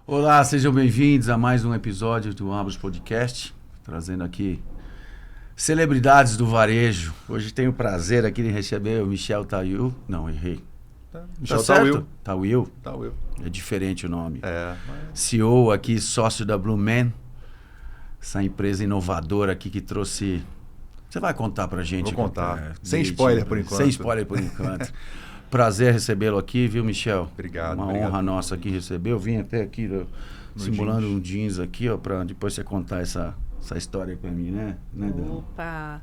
Olá, sejam bem-vindos a mais um episódio do Ambros Podcast, trazendo aqui celebridades do varejo. Hoje tenho o prazer aqui de receber o Michel Tawil. Não, errei. Michel certo? Tawil. Tawil. É diferente o nome. Mas... CEO aqui, sócio da Blue Man, essa empresa inovadora aqui que trouxe... Você vai contar pra gente? Vou contar. Sem spoiler por enquanto. Sem spoiler por enquanto. Prazer recebê-lo aqui, viu, Michel? Obrigado. Uma honra nossa aqui receber. Eu vim até aqui simulando um jeans aqui, ó, para depois você contar essa história aí pra mim, né? Opa!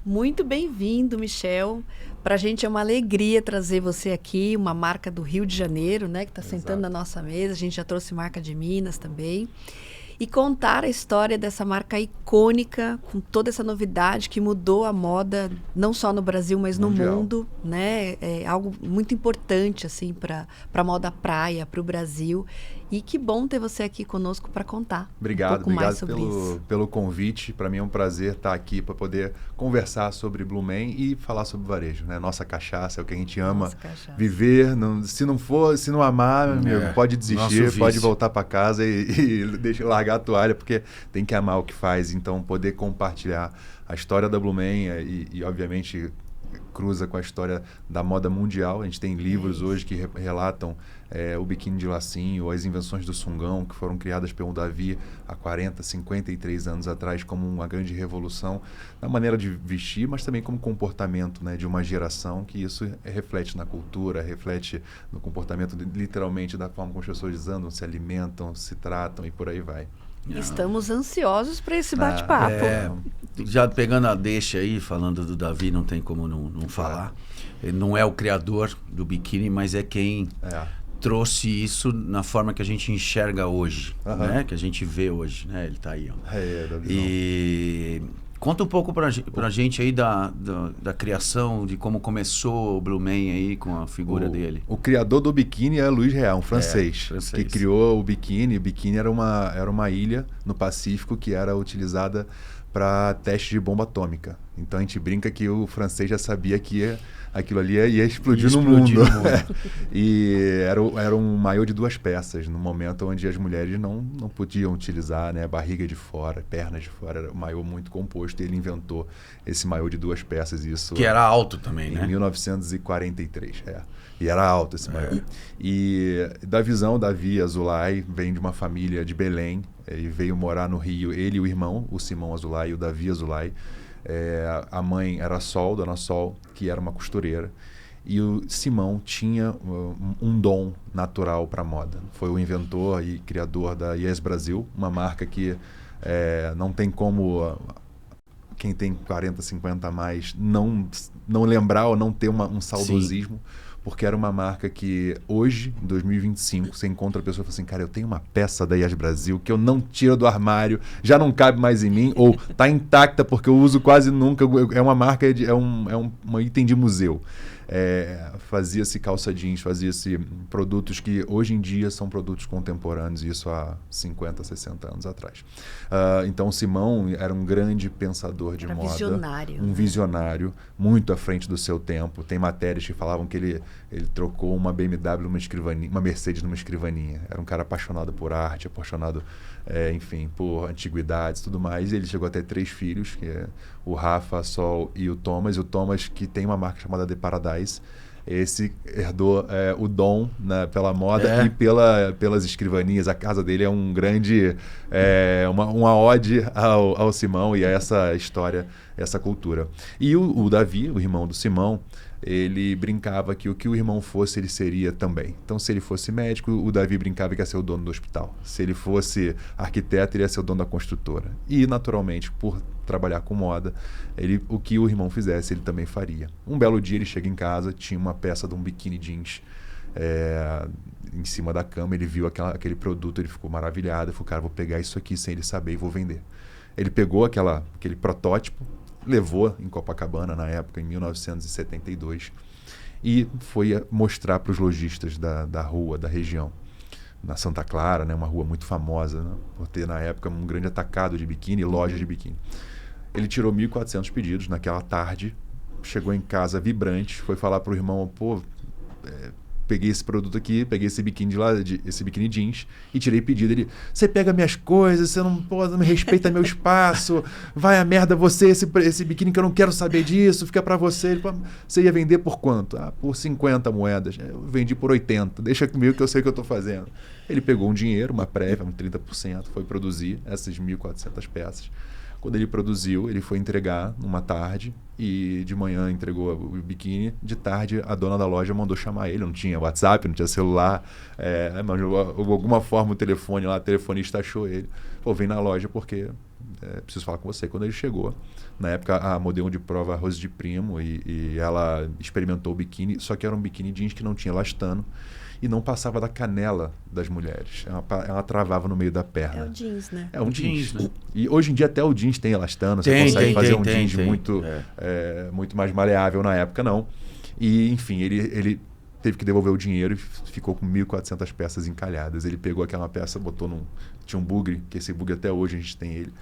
Muito bem-vindo, Michel. Pra gente é uma alegria trazer você aqui, uma marca do Rio de Janeiro, né? Que está sentando na nossa mesa. A gente já trouxe marca de Minas também. E contar a história dessa marca icônica, com toda essa novidade que mudou a moda, não só no Brasil, mas mundial. No mundo, né? É algo muito importante, assim, para a moda praia, para o Brasil. E que bom ter você aqui conosco para contar obrigado, um pouco mais sobre isso. Pelo convite. Para mim é um prazer estar aqui para poder conversar sobre Blue Man e falar sobre varejo, né? Nossa cachaça é o que a gente ama viver. Se não amar, pode desistir, pode voltar para casa e largar a toalha, porque tem que amar o que faz. Então, poder compartilhar a história da Blue Man e obviamente, cruza com a história da moda mundial. A gente tem livros hoje que relatam o biquíni de lacinho, as invenções do sungão, que foram criadas pelo Davi há 40, 53 anos atrás, como uma grande revolução na maneira de vestir, mas também como comportamento, né, de uma geração, que isso reflete na cultura, reflete no comportamento, literalmente, da forma como as pessoas andam, se alimentam, se tratam e por aí vai. Estamos ansiosos para esse bate-papo. Já pegando a deixa aí, falando do Davi, não tem como não falar. Ele não é o criador do biquíni, mas é quem trouxe isso na forma que a gente enxerga hoje, né? Que a gente vê hoje, né? Ele tá aí, ó. E conta um pouco pra gente aí da criação, de como começou o Blue Man aí com a figura dele. O criador do biquíni é Louis Réal, um francês, que criou o biquíni. O biquíni era uma ilha no Pacífico que era utilizada para teste de bomba atômica. Então a gente brinca que o francês já sabia que aquilo ali ia explodir no mundo. E era um maiô de 2 peças, no momento onde as mulheres não podiam utilizar, né, barriga de fora, pernas de fora. Era um maiô muito composto e ele inventou esse maiô de 2 peças. Isso que era alto também, né? Em 1943, E era alto esse maiô. E da visão, Davi Azulay vem de uma família de Belém e veio morar no Rio. Ele e o irmão, o Simão Azulay e o Davi Azulay. A mãe era Sol, Dona Sol, que era uma costureira. E o Simão tinha um dom natural para moda. Foi o inventor e criador da Yes Brasil, uma marca que não tem como quem tem 40, 50 a mais não lembrar ou não ter um saudosismo. Sim. Porque era uma marca que hoje, em 2025, você encontra a pessoa e fala assim, cara, eu tenho uma peça da Yes Brasil que eu não tiro do armário, já não cabe mais em mim, ou tá intacta porque eu uso quase nunca. É uma marca, um item de museu. Fazia-se calça jeans, fazia-se produtos que hoje em dia são produtos contemporâneos, isso há 50, 60 anos atrás. Então o Simão era um grande pensador de moda. Visionário. Um visionário, muito à frente do seu tempo. Tem matérias que falavam que ele trocou uma BMW numa escrivaninha, uma Mercedes numa escrivaninha. Era um cara apaixonado por arte, apaixonado, por antiguidades e tudo mais. Ele chegou a ter 3 filhos, que é o Rafa, a Sol e o Thomas. E o Thomas, que tem uma marca chamada The Paradise. Esse herdou o dom, né, pela moda e pelas escrivanias. A casa dele é um grande... uma ode ao Simão e a essa história, essa cultura. E o Davi, o irmão do Simão, ele brincava que o que o irmão fosse, ele seria também. Então, se ele fosse médico, o Davi brincava que ia ser o dono do hospital. Se ele fosse arquiteto, ele ia ser o dono da construtora. E, naturalmente, por trabalhar com moda, o que o irmão fizesse, ele também faria. Um belo dia, ele chega em casa, tinha uma peça de um biquíni jeans em cima da cama, ele viu aquele produto, ele ficou maravilhado, ele falou, cara, vou pegar isso aqui sem ele saber e vou vender. Ele pegou aquele protótipo, levou em Copacabana, na época, em 1972, e foi mostrar para os lojistas da rua, da região. Na Santa Clara, né, uma rua muito famosa, né, por ter, na época, um grande atacado de biquíni, loja de biquíni. Ele tirou 1.400 pedidos naquela tarde, chegou em casa vibrante, foi falar para o irmão, peguei esse produto aqui, peguei esse biquíni esse biquíni jeans e tirei pedido. Ele, você pega minhas coisas, você não me respeita meu espaço, vai a merda você, esse biquíni que eu não quero saber disso, fica pra você. Ele, você ia vender por quanto? Por 50 moedas. Eu vendi por 80, deixa comigo que eu sei o que eu tô fazendo. Ele pegou um dinheiro, uma prévia, um 30%, foi produzir essas 1.400 peças. Quando ele produziu, ele foi entregar numa tarde e de manhã entregou o biquíni. De tarde, a dona da loja mandou chamar ele. Não tinha WhatsApp, não tinha celular, mas de alguma forma o telefone lá, o telefonista achou ele. Pô, vem na loja porque preciso falar com você. Quando ele chegou, na época a modelo de prova Rose de Primo e ela experimentou o biquíni, só que era um biquíni jeans que não tinha elastano e não passava da canela das mulheres. Ela travava no meio da perna. É o jeans, né? É um jeans, né? E hoje em dia até o jeans tem elastano. Você consegue fazer um jeans muito mais maleável. Na época, não. E, enfim, ele teve que devolver o dinheiro e ficou com 1.400 peças encalhadas. Ele pegou aquela peça, botou tinha um bugre, que esse bugre até hoje a gente tem ele.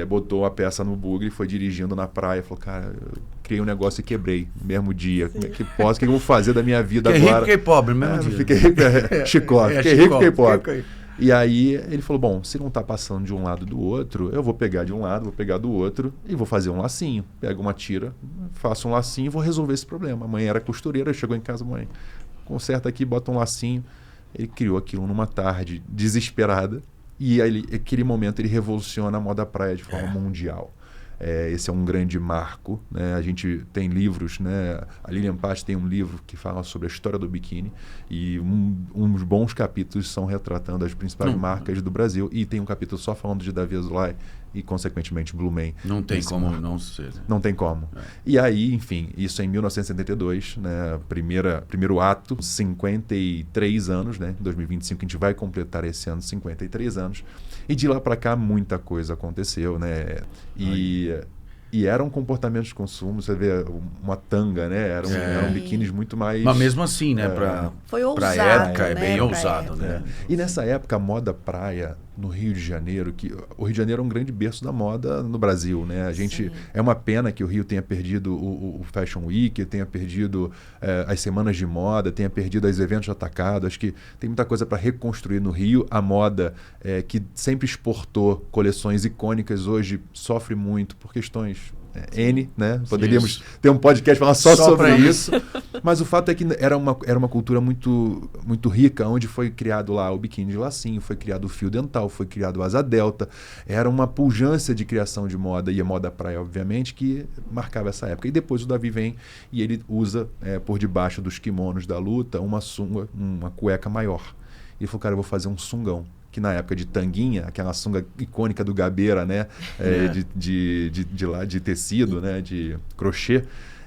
Botou a peça no bugre, foi dirigindo na praia, falou, cara, eu criei um negócio e quebrei no mesmo dia. Como é que posso? O que eu vou fazer da minha vida agora? Fiquei rico, fiquei pobre, mesmo dia. Fiquei rico, chicote. Fiquei rico, fiquei pobre. E aí ele falou, bom, se não está passando de um lado do outro, eu vou pegar de um lado, vou pegar do outro e vou fazer um lacinho. Pego uma tira, faço um lacinho e vou resolver esse problema. A mãe era costureira, chegou em casa, mãe, conserta aqui, bota um lacinho. Ele criou aquilo numa tarde desesperada. E aí, naquele momento ele revoluciona a moda praia de forma mundial. Esse é um grande marco, né? A gente tem livros, né? A Lilian Patti tem um livro que fala sobre a história do biquíni e uns bons capítulos são retratando as principais marcas do Brasil e tem um capítulo só falando de Davi Azoulay e, consequentemente, Blumem. Não tem como não ser. Não tem como. E aí, enfim, isso em 1972, né? Primeiro ato, 53 anos, né? Em 2025 a gente vai completar esse ano 53 anos. E de lá para cá muita coisa aconteceu, né? E eram comportamentos de consumo, você vê uma tanga, né? Eram biquínis muito mais... Mas mesmo assim, né? Foi ousado, pra época, né? é bem ousado, né? E nessa época, a moda praia no Rio de Janeiro, o Rio de Janeiro é um grande berço da moda no Brasil, né? É uma pena que o Rio tenha perdido o Fashion Week, tenha perdido as semanas de moda, tenha perdido os eventos de atacado. Acho que tem muita coisa para reconstruir no Rio. A moda que sempre exportou coleções icônicas, hoje sofre muito por questões N, né? Poderíamos ter um podcast falando só sobre isso. Mas o fato é que era uma cultura muito, muito rica, onde foi criado lá o biquíni de lacinho, foi criado o fio dental, foi criado o asa delta. Era uma pujança de criação de moda, e a moda praia, obviamente, que marcava essa época. E depois o Davi vem e ele usa, por debaixo dos kimonos da luta, uma sunga, uma cueca maior. E ele falou, cara, eu vou fazer um sungão. Que na época de tanguinha, aquela sunga icônica do Gabeira, né? De tecido, né? De crochê,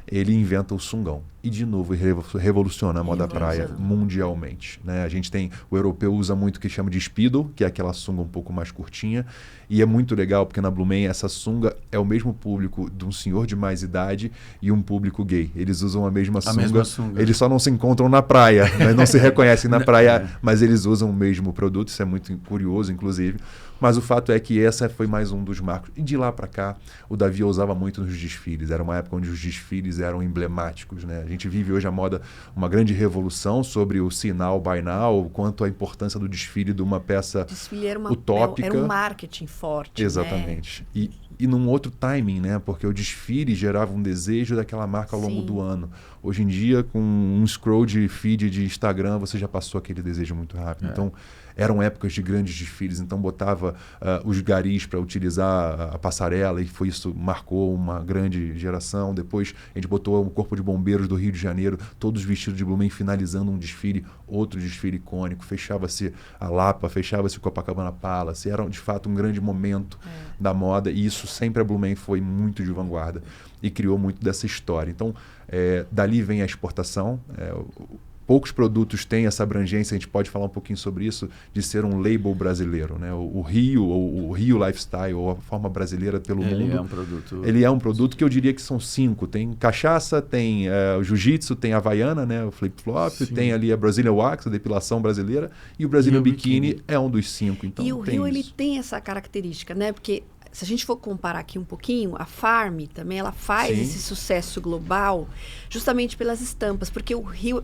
ele inventa o sungão. E, de novo, revoluciona a moda praia mundialmente, né? A gente tem... O europeu usa muito o que chama de speedo, que é aquela sunga um pouco mais curtinha. E é muito legal, porque na Blumem essa sunga é o mesmo público de um senhor de mais idade e um público gay. Eles usam a mesma sunga. Eles só não se encontram na praia, né? Não se reconhecem na praia, mas eles usam o mesmo produto. Isso é muito curioso, inclusive. Mas o fato é que essa foi mais um dos marcos. E de lá para cá, o Davi usava muito nos desfiles. Era uma época onde os desfiles eram emblemáticos, né? A gente vive hoje a moda, uma grande revolução sobre o see now, buy now, quanto a importância do desfile de uma peça utópica. Era um marketing forte, exatamente. Né? E num outro timing, né? Porque o desfile gerava um desejo daquela marca ao longo do ano. Hoje em dia, com um scroll de feed de Instagram, você já passou aquele desejo muito rápido. Então, eram épocas de grandes desfiles, então botava os garis para utilizar a passarela, e isso marcou uma grande geração. Depois a gente botou o Corpo de Bombeiros do Rio de Janeiro, todos vestidos de Blumem, finalizando um desfile, outro desfile icônico. Fechava-se a Lapa, fechava-se o Copacabana Palace. Era, de fato, um grande momento da moda, e isso sempre a Blumem foi muito de vanguarda e criou muito dessa história. Então, dali vem a exportação. Poucos produtos têm essa abrangência, a gente pode falar um pouquinho sobre isso, de ser um label brasileiro, né? O Rio Lifestyle, ou a forma brasileira pelo mundo. Ele é um produto que eu diria que são 5. Tem cachaça, tem o jiu-jitsu, tem a Havaiana, né? O flip-flop, tem ali a Brazilian Wax, a depilação brasileira, e o Brazilian Bikini é um dos 5. Então, e o Rio, ele tem essa característica, né? Porque se a gente for comparar aqui um pouquinho, a Farm também, ela faz esse sucesso global justamente pelas estampas, porque o Rio...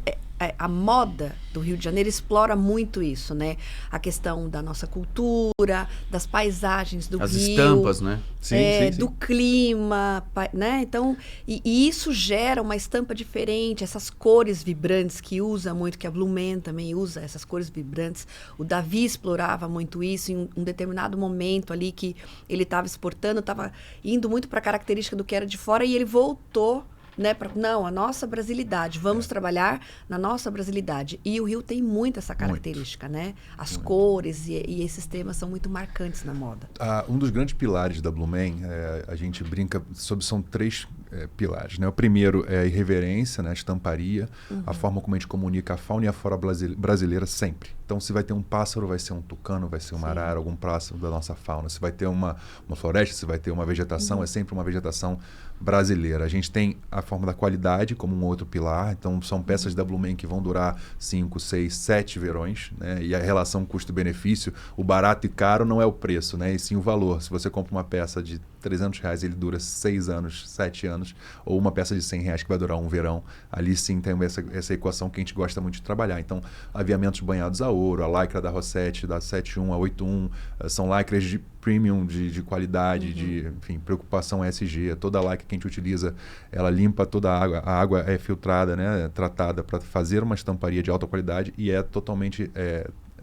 a moda do Rio de Janeiro explora muito isso, né? A questão da nossa cultura, das paisagens do Rio. As estampas, né? Sim. Do clima, né? Então, e isso gera uma estampa diferente, essas cores vibrantes que usa muito, que a Blue Man também usa, essas cores vibrantes. O Davi explorava muito isso em um determinado momento ali que ele estava exportando, estava indo muito para a característica do que era de fora e ele voltou, né, a nossa brasilidade. Vamos trabalhar na nossa brasilidade. E o Rio tem muito essa característica, né? As cores e esses temas são muito marcantes na moda. Um dos grandes pilares da Blue Man, a gente brinca sobre, são 3 pilares, né? O primeiro é a irreverência, né? A estamparia, a forma como a gente comunica a fauna e a flora brasileira sempre. Então, se vai ter um pássaro, vai ser um tucano, vai ser uma arara, algum pássaro da nossa fauna. Se vai ter uma floresta, se vai ter uma vegetação, é sempre uma vegetação brasileira. A gente tem a forma da qualidade como um outro pilar. Então, são peças da Blue Man que vão durar 5, 6, 7 verões, né? E a relação custo-benefício, o barato e caro não é o preço, né? E sim o valor. Se você compra uma peça de R$300, ele dura 6 anos, 7 anos, ou uma peça de R$100 que vai durar um verão, ali sim tem essa equação que a gente gosta muito de trabalhar. Então, aviamentos banhados a ouro, a lycra da Rossetti, da 71 a 81, são lycras de premium, de qualidade, de, enfim, preocupação ESG. Toda a lycra que a gente utiliza, ela limpa toda a água é filtrada, né, tratada para fazer uma estamparia de alta qualidade e é totalmente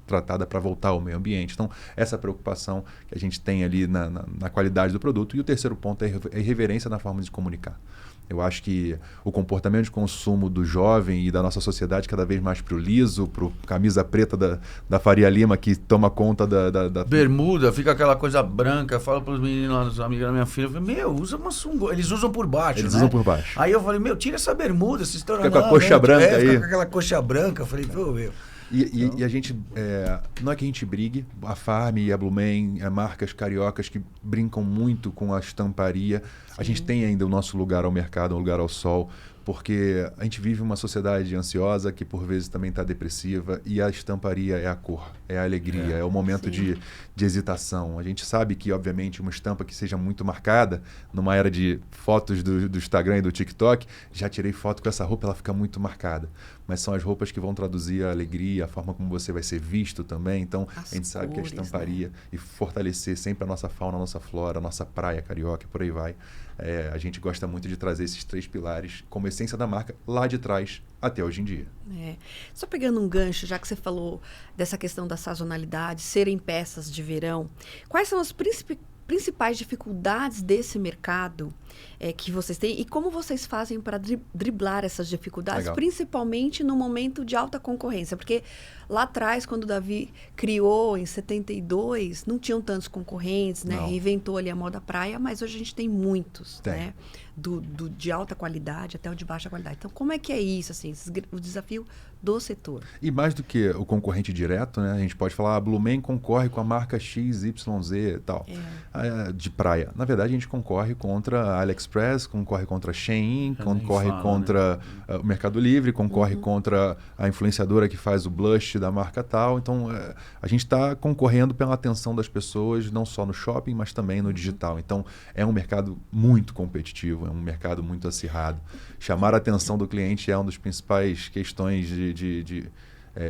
tratada para voltar ao meio ambiente. Então, essa preocupação que a gente tem ali na qualidade do produto. E o terceiro ponto é a irreverência na forma de comunicar. Eu acho que o comportamento de consumo do jovem e da nossa sociedade cada vez mais para o liso, para o camisa preta da Faria Lima, que toma conta da... Bermuda, fica aquela coisa branca. Eu falo para os meninos, os amigos da minha filha, eu falei, usa uma sunga. Eles usam por baixo, Eles usam por baixo. Aí eu falei, tira essa bermuda, vocês estão... Fica com a coxa branca aí. Fica com aquela coxa branca. Eu falei, meu... E a gente, não é que a gente brigue, a Farm e a Blue Man, marcas cariocas que brincam muito com a estamparia. A gente tem ainda o nosso lugar ao mercado, um lugar ao sol, porque a gente vive uma sociedade ansiosa que por vezes também está depressiva e a estamparia é a cor, é a alegria, é o momento de hesitação. A gente sabe que, obviamente, uma estampa que seja muito marcada, numa era de fotos do Instagram e do TikTok, já tirei foto com essa roupa, ela fica muito marcada. Mas são as roupas que vão traduzir a alegria, a forma como você vai ser visto também. Então, a gente sabe que a estamparia, né? E fortalecer sempre a nossa fauna, a nossa flora, a nossa praia carioca, por aí vai. A gente gosta muito de trazer esses 3 pilares como essência da marca lá de trás até hoje em dia. Só pegando um gancho, já que você falou dessa questão da sazonalidade, serem peças de verão, quais são as principais dificuldades desse mercado que vocês têm e como vocês fazem para driblar essas dificuldades, Legal. Principalmente no momento de alta concorrência? Porque lá atrás, quando o Davi criou em 72, não tinham tantos concorrentes, né? Reinventou ali a moda praia, mas hoje a gente tem muitos, né? De alta qualidade até o de baixa qualidade. Então, como é que é isso, assim, o desafio do setor? E mais do que o concorrente direto, né? A gente pode falar, a Blue Man concorre com a marca XYZ e tal, de praia. Na verdade, a gente concorre contra a AliExpress, concorre contra a Shein, concorre contra o Mercado Livre, concorre contra a influenciadora que faz o blush da marca tal. Então, a gente está concorrendo pela atenção das pessoas, não só no shopping, mas também no digital. Então, é um mercado muito competitivo, é um mercado muito acirrado. Chamar a atenção do cliente é uma das principais questões de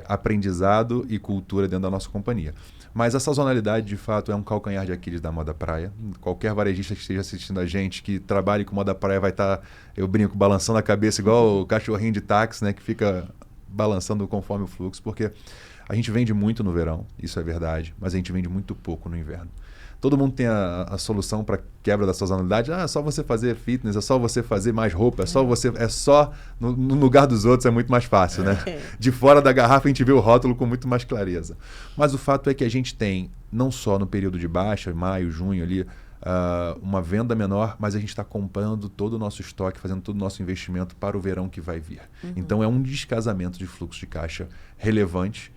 aprendizado e cultura dentro da nossa companhia. Mas a sazonalidade, de fato, é um calcanhar de Aquiles da moda praia. Qualquer varejista que esteja assistindo a gente, que trabalhe com moda praia, vai estar, eu brinco, balançando a cabeça igual o cachorrinho de táxi, né, que fica balançando conforme o fluxo, porque a gente vende muito no verão, isso é verdade, mas a gente vende muito pouco no inverno. Todo mundo tem a solução para quebra da sazonalidade. É só você fazer fitness, é só você fazer mais roupa, é só no lugar dos outros é muito mais fácil, né? De fora da garrafa a gente vê o rótulo com muito mais clareza. Mas o fato é que a gente tem, não só no período de baixa, maio, junho ali, uma venda menor, mas a gente está comprando todo o nosso estoque, fazendo todo o nosso investimento para o verão que vai vir. Então é um descasamento de fluxo de caixa relevante,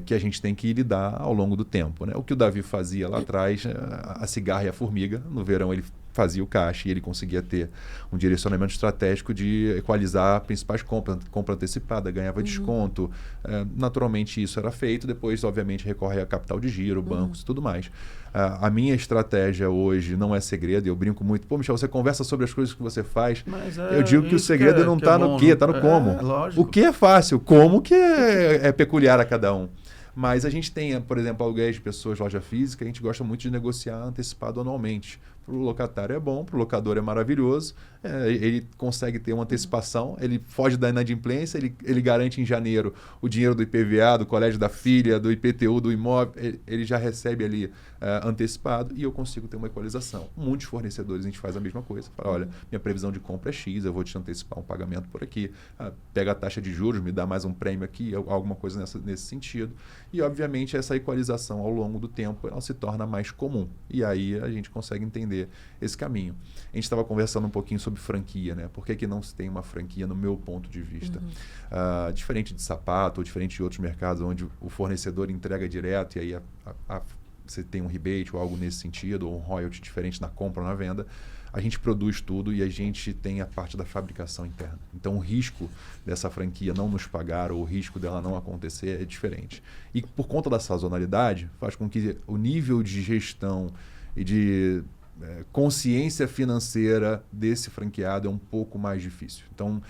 que a gente tem que lidar ao longo do tempo, né? O que o Davi fazia lá atrás, a cigarra e a formiga, no verão ele fazia o caixa e ele conseguia ter um direcionamento estratégico de equalizar principais compras, compra antecipada, ganhava desconto. Naturalmente isso era feito, depois obviamente recorre a capital de giro, bancos e tudo mais. A minha estratégia hoje não é segredo, eu brinco muito. Pô, Michel, você conversa sobre as coisas que você faz. Eu digo que o segredo não está no quê, está no como. O que é fácil, como que é peculiar a cada um. Mas a gente tem, por exemplo, aluguéis de pessoas, loja física, a gente gosta muito de negociar antecipado anualmente. Para o locatário é bom, para o locador é maravilhoso, ele consegue ter uma antecipação, ele foge da inadimplência, ele garante em janeiro o dinheiro do IPVA, do colégio da filha, do IPTU, do imóvel, ele já recebe ali antecipado e eu consigo ter uma equalização. Muitos fornecedores a gente faz a mesma coisa, fala, olha, minha previsão de compra é X, eu vou te antecipar um pagamento por aqui, pega a taxa de juros, me dá mais um prêmio aqui, alguma coisa nesse sentido. E, obviamente, essa equalização ao longo do tempo ela se torna mais comum. E aí a gente consegue entender esse caminho. A gente estava conversando um pouquinho sobre franquia, né? Por que não se tem uma franquia no meu ponto de vista? Diferente de sapato ou diferente de outros mercados onde o fornecedor entrega direto e aí você tem um rebate ou algo nesse sentido, ou um royalty diferente na compra ou na venda, a gente produz tudo e a gente tem a parte da fabricação interna. Então, o risco dessa franquia não nos pagar ou o risco dela não acontecer é diferente. E por conta da sazonalidade, faz com que o nível de gestão e de consciência financeira desse franqueado é um pouco mais difícil. Então,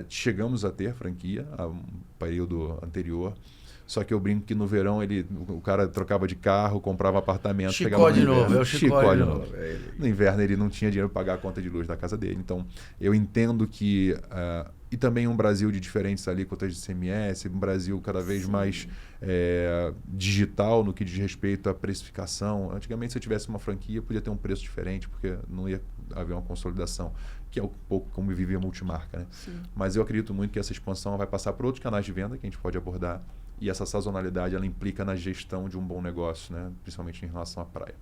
chegamos a ter franquia há um período anterior. Só que eu brinco que no verão o cara trocava de carro, comprava apartamento, Chicó de novo, Chicó de novo. No inverno ele não tinha dinheiro para pagar a conta de luz da casa dele. Então eu entendo que e também um Brasil de diferentes alíquotas de ICMS, um Brasil cada vez mais digital no que diz respeito à precificação. Antigamente, se eu tivesse uma franquia, podia ter um preço diferente, porque não ia haver uma consolidação, que é um pouco como vive a multimarca, né? Mas eu acredito muito que essa expansão vai passar por outros canais de venda que a gente pode abordar. E essa sazonalidade ela implica na gestão de um bom negócio, né? Principalmente em relação à praia.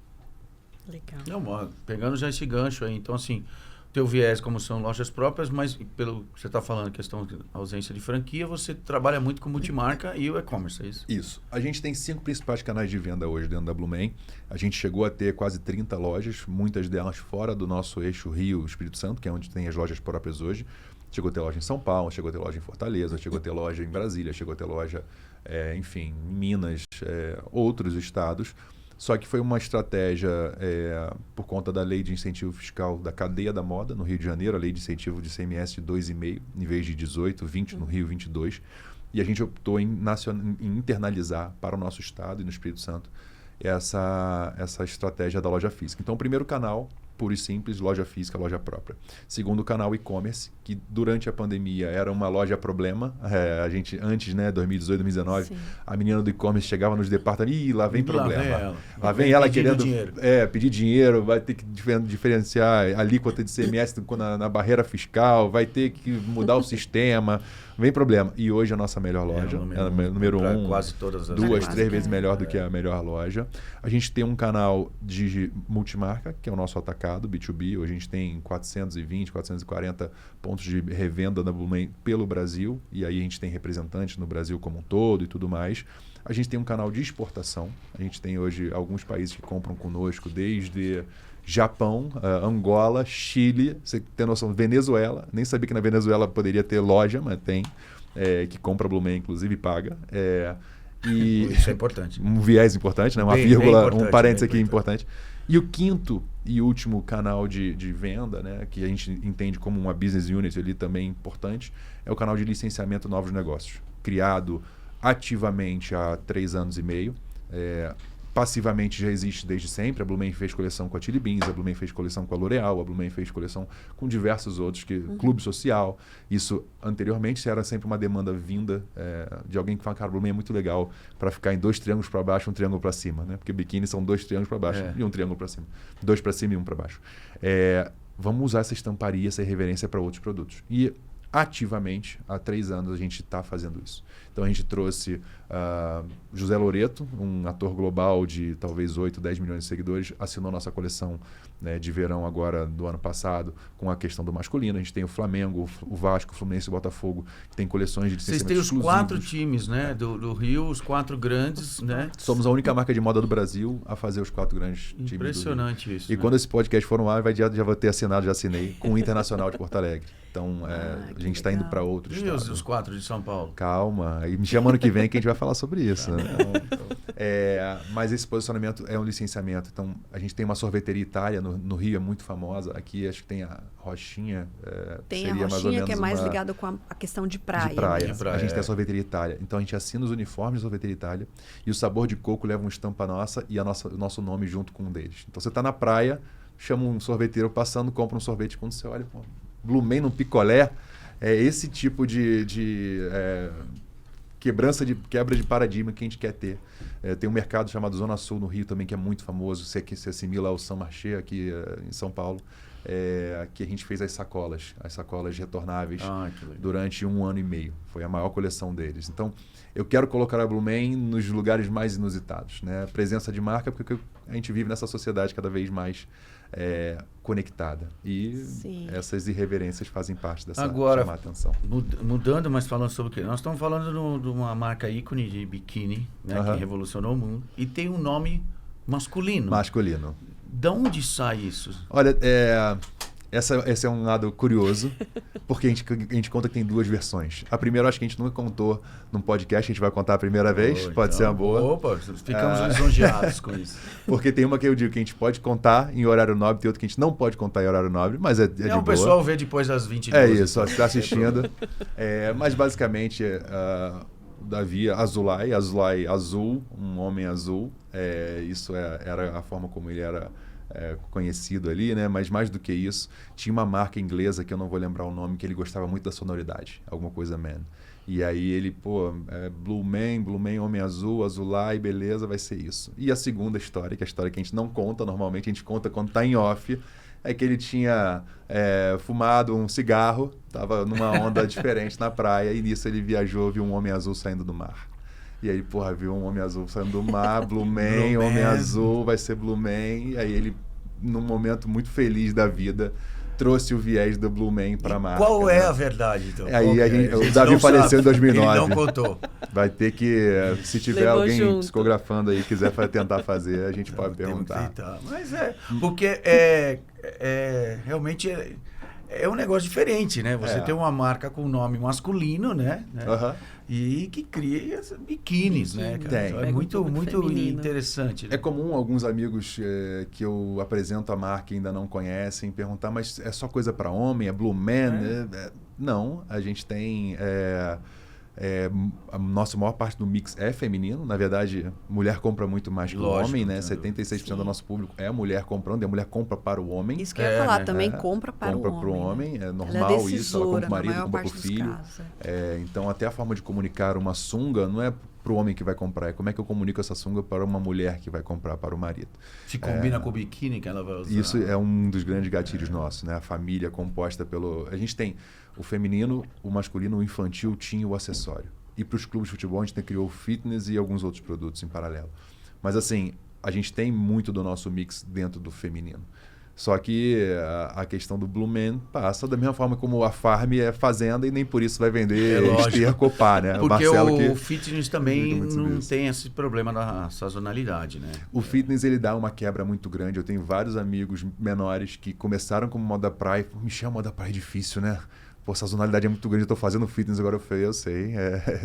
Legal. Não, pegando já esse gancho aí, então assim, teu viés como são lojas próprias, mas pelo que você está falando, questão de ausência de franquia, você trabalha muito com multimarca e o e-commerce, é isso? Isso. A gente tem 5 principais canais de venda hoje dentro da Blumen. A gente chegou a ter quase 30 lojas, muitas delas fora do nosso eixo Rio-Espírito Santo, que é onde tem as lojas próprias hoje. Chegou a ter loja em São Paulo, chegou a ter loja em Fortaleza, chegou a ter loja em Brasília, chegou a ter loja, enfim, em Minas, outros estados. Só que foi uma estratégia por conta da lei de incentivo fiscal da cadeia da moda no Rio de Janeiro, a lei de incentivo de ICMS de 2,5, em vez de 18, 20 no Rio, 22. E a gente optou em internalizar para o nosso estado e no Espírito Santo essa estratégia da loja física. Então, o primeiro canal, puro e simples, loja física, loja própria. Segundo canal, e-commerce, que durante a pandemia era uma loja problema. A gente, antes, 2018, 2019, sim, a menina do e-commerce chegava nos departamentos, lá vem problema. Lá vem ela querendo pedir dinheiro, vai ter que diferenciar a alíquota de ICMS na barreira fiscal, vai ter que mudar o sistema, vem problema. E hoje a nossa melhor loja, número 1, quase todas as 2, 3 vezes melhor do que a melhor loja. A gente tem um canal de multimarca, que é o nosso atacado, B2B. Hoje a gente tem 420, 440 pontos de revenda da Blumen pelo Brasil. E aí a gente tem representantes no Brasil como um todo e tudo mais. A gente tem um canal de exportação. A gente tem hoje alguns países que compram conosco, desde Japão, Angola, Chile, você tem noção, Venezuela. Nem sabia que na Venezuela poderia ter loja, mas tem, que compra Blumen, inclusive, e paga. Isso é importante. Um viés importante, né? Uma vírgula, um parênteses aqui importante. E o quinto e último canal de venda, né, que a gente entende como uma business unit ali também importante, é o canal de licenciamento de novos negócios, criado ativamente há 3 anos e meio. Passivamente já existe desde sempre. A Blumen fez coleção com a Chili Beans, a Blumen fez coleção com a L'Oréal, a Blumen fez coleção com diversos outros, Clube Social. Isso anteriormente era sempre uma demanda vinda de alguém que fala, cara, a Blumen é muito legal para ficar em 2 triângulos para baixo e 1 triângulo para cima, né? Porque biquíni são 2 triângulos para baixo e 1 triângulo para cima. 2 para cima e 1 para baixo. Vamos usar essa estamparia, essa irreverência para outros produtos. E ativamente, há 3 anos, a gente está fazendo isso. Então, a gente trouxe José Loreto, um ator global de talvez 8, 10 milhões de seguidores, assinou nossa coleção né, de verão agora do ano passado, com a questão do masculino. A gente tem o Flamengo, o Vasco, o Fluminense e o Botafogo, que tem coleções de licenciamento exclusivos. Vocês têm os 4 times, né? É. Do Rio, os 4 grandes, né? Somos a única marca de moda do Brasil a fazer os 4 grandes times. Impressionante isso. E quando esse podcast for no ar, já vou ter assinado, já assinei, com o Internacional de Porto Alegre. Então, a gente está indo para outros estados. E os 4 de São Paulo? Calma, e me chama ano que vem que a gente vai falar sobre isso. Né? Mas esse posicionamento é um licenciamento. Então, a gente tem uma sorveteria Itália no Rio, é muito famosa. Aqui acho que tem a Rochinha. Tem a Rochinha, que é mais ligada com a questão de praia. De praia. A gente tem a sorveteria Itália. Então, a gente assina os uniformes da sorveteria Itália e o sabor de coco leva uma estampa nossa e o nosso nome junto com um deles. Então, você está na praia, chama um sorveteiro passando, compra um sorvete. Quando você olha, pô, Blue Man no picolé, é esse tipo de quebra de paradigma que a gente quer ter. Tem um mercado chamado Zona Sul no Rio também, que é muito famoso, que se assimila ao Saint Marché aqui em São Paulo, que a gente fez as sacolas retornáveis durante 1 ano e meio. Foi a maior coleção deles. Então, eu quero colocar a Blue Man nos lugares mais inusitados. Né? Presença de marca, porque a gente vive nessa sociedade cada vez mais conectada. E essas irreverências fazem parte dessa chamar a atenção. Mudando, mas falando sobre o quê? Nós estamos falando de uma marca ícone de biquíni, né, que revolucionou o mundo. E tem um nome masculino. Masculino. De onde sai isso? Olha, esse é um lado curioso, porque a gente conta que tem 2 versões. A primeira, acho que a gente nunca contou num podcast, a gente vai contar a primeira vez, pode ser uma boa. Opa, ficamos lisonjeados com isso. Porque tem uma que eu digo que a gente pode contar em horário nobre, tem outra que a gente não pode contar em horário nobre, mas é de boa. O pessoal vê depois das 22. É isso, você está assistindo. Mas basicamente, Davi Azulay azul, um homem azul. Isso era a forma como ele era conhecido ali, né? Mas mais do que isso, tinha uma marca inglesa que eu não vou lembrar o nome, que ele gostava muito da sonoridade, alguma coisa Man. E aí ele, Blue Man, homem azul, Azulay, beleza, vai ser isso. E a segunda história, que é a história que a gente não conta, normalmente a gente conta quando está em off, é que ele tinha fumado um cigarro, estava numa onda diferente na praia, e nisso ele viajou, viu um homem azul saindo do mar. E aí, viu um homem azul saindo do mar, Blue Man, homem azul, vai ser Blue Man. E aí ele, num momento muito feliz da vida, trouxe o viés do Blue Man para a marca. Qual é a verdade, então? Aí o Davi faleceu em 2009. Ele não contou. Vai ter que, se tiver alguém psicografando aí, quiser tentar fazer, a gente pode perguntar. Mas porque realmente é um negócio diferente, né? Você tem uma marca com nome masculino, né? E que cria biquínis, né? Cara? É muito interessante. Né? É comum alguns amigos que eu apresento a marca e ainda não conhecem perguntar, mas é só coisa para homem? É Blue Man? Não, a gente tem... a nossa maior parte do mix é feminino. Na verdade, mulher compra muito mais que o homem, né? 76% do nosso público é a mulher comprando, e a mulher compra para o homem. Isso que eu ia falar, também compra para o homem. Compra para o homem, né? É normal isso, ela compra para o marido, compra para o filho. Então, até a forma de comunicar uma sunga não é para o homem que vai comprar, é como é que eu comunico essa sunga para uma mulher que vai comprar para o marido. Se combina com o biquíni que ela vai usar. Isso é um dos grandes gatilhos nossos, né? A família composta pelo... A gente tem o feminino, o masculino, o infantil, o teen e o acessório. E para os clubes de futebol a gente criou o fitness e alguns outros produtos em paralelo. Mas assim, a gente tem muito do nosso mix dentro do feminino. Só que a questão do Blue Man passa da mesma forma como a Farm é fazenda e nem por isso vai vender esterco ou pá, né? Porque o fitness também não tem esse problema da sazonalidade, né? O fitness, ele dá uma quebra muito grande. Eu tenho vários amigos menores que começaram como moda praia. Michel, moda praia é difícil, né? Pô, a sazonalidade é muito grande, eu tô fazendo fitness agora. Eu sei.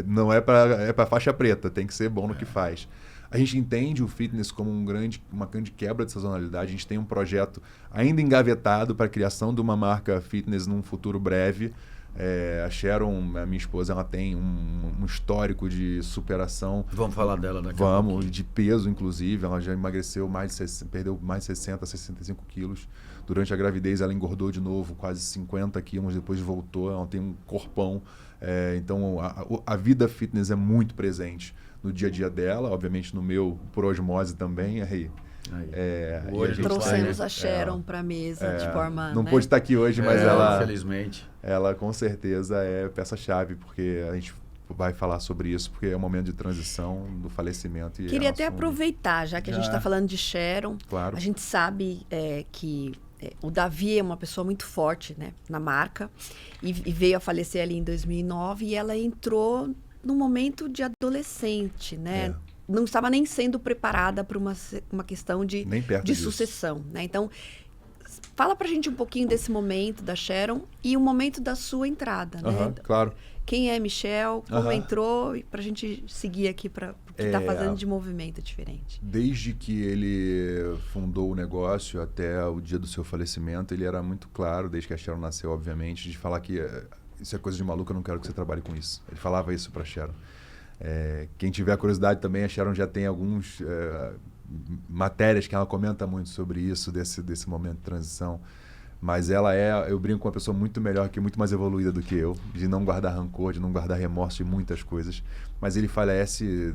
Não é para faixa preta, tem que ser bom no que faz. A gente entende o fitness como uma grande quebra de sazonalidade. A gente tem um projeto ainda engavetado para a criação de uma marca fitness num futuro breve. A Sharon, a minha esposa, ela tem um histórico de superação. Vamos falar dela daqui a pouco. Vamos, de peso, inclusive. Ela já emagreceu perdeu mais de 60, 65 quilos. Durante a gravidez, ela engordou de novo, quase 50 quilos, depois voltou. Ela tem um corpão. Então, a vida fitness é muito presente no dia a dia dela, obviamente no meu, por osmose também. Hoje trouxemos a Sharon para a mesa de forma... Não pôde estar aqui hoje, mas ela... Infelizmente. Ela com certeza é peça-chave, porque a gente vai falar sobre isso, porque é um momento de transição do falecimento. Queria até aproveitar, já que a gente está falando de Sharon. Claro. A gente sabe que o Davi é uma pessoa muito forte, né, na marca, e veio a falecer ali em 2009, e ela entrou num momento de adolescente, né? Não estava nem sendo preparada para uma questão de sucessão, né? Então, fala pra gente um pouquinho desse momento da Sharon e o momento da sua entrada, né? Claro. Quem é Michel, como entrou, e pra gente seguir aqui para o que está fazendo de movimento diferente. Desde que ele fundou o negócio até o dia do seu falecimento, ele era muito claro, desde que a Sharon nasceu, obviamente, de falar que isso é coisa de maluco, eu não quero que você trabalhe com isso. Ele falava isso pra Sharon. Quem tiver curiosidade também, a Sharon já tem algumas matérias que ela comenta muito sobre isso, desse momento de transição. Mas ela eu brinco com uma pessoa muito melhor, muito mais evoluída do que eu, de não guardar rancor, de não guardar remorso de muitas coisas. Mas ele falece,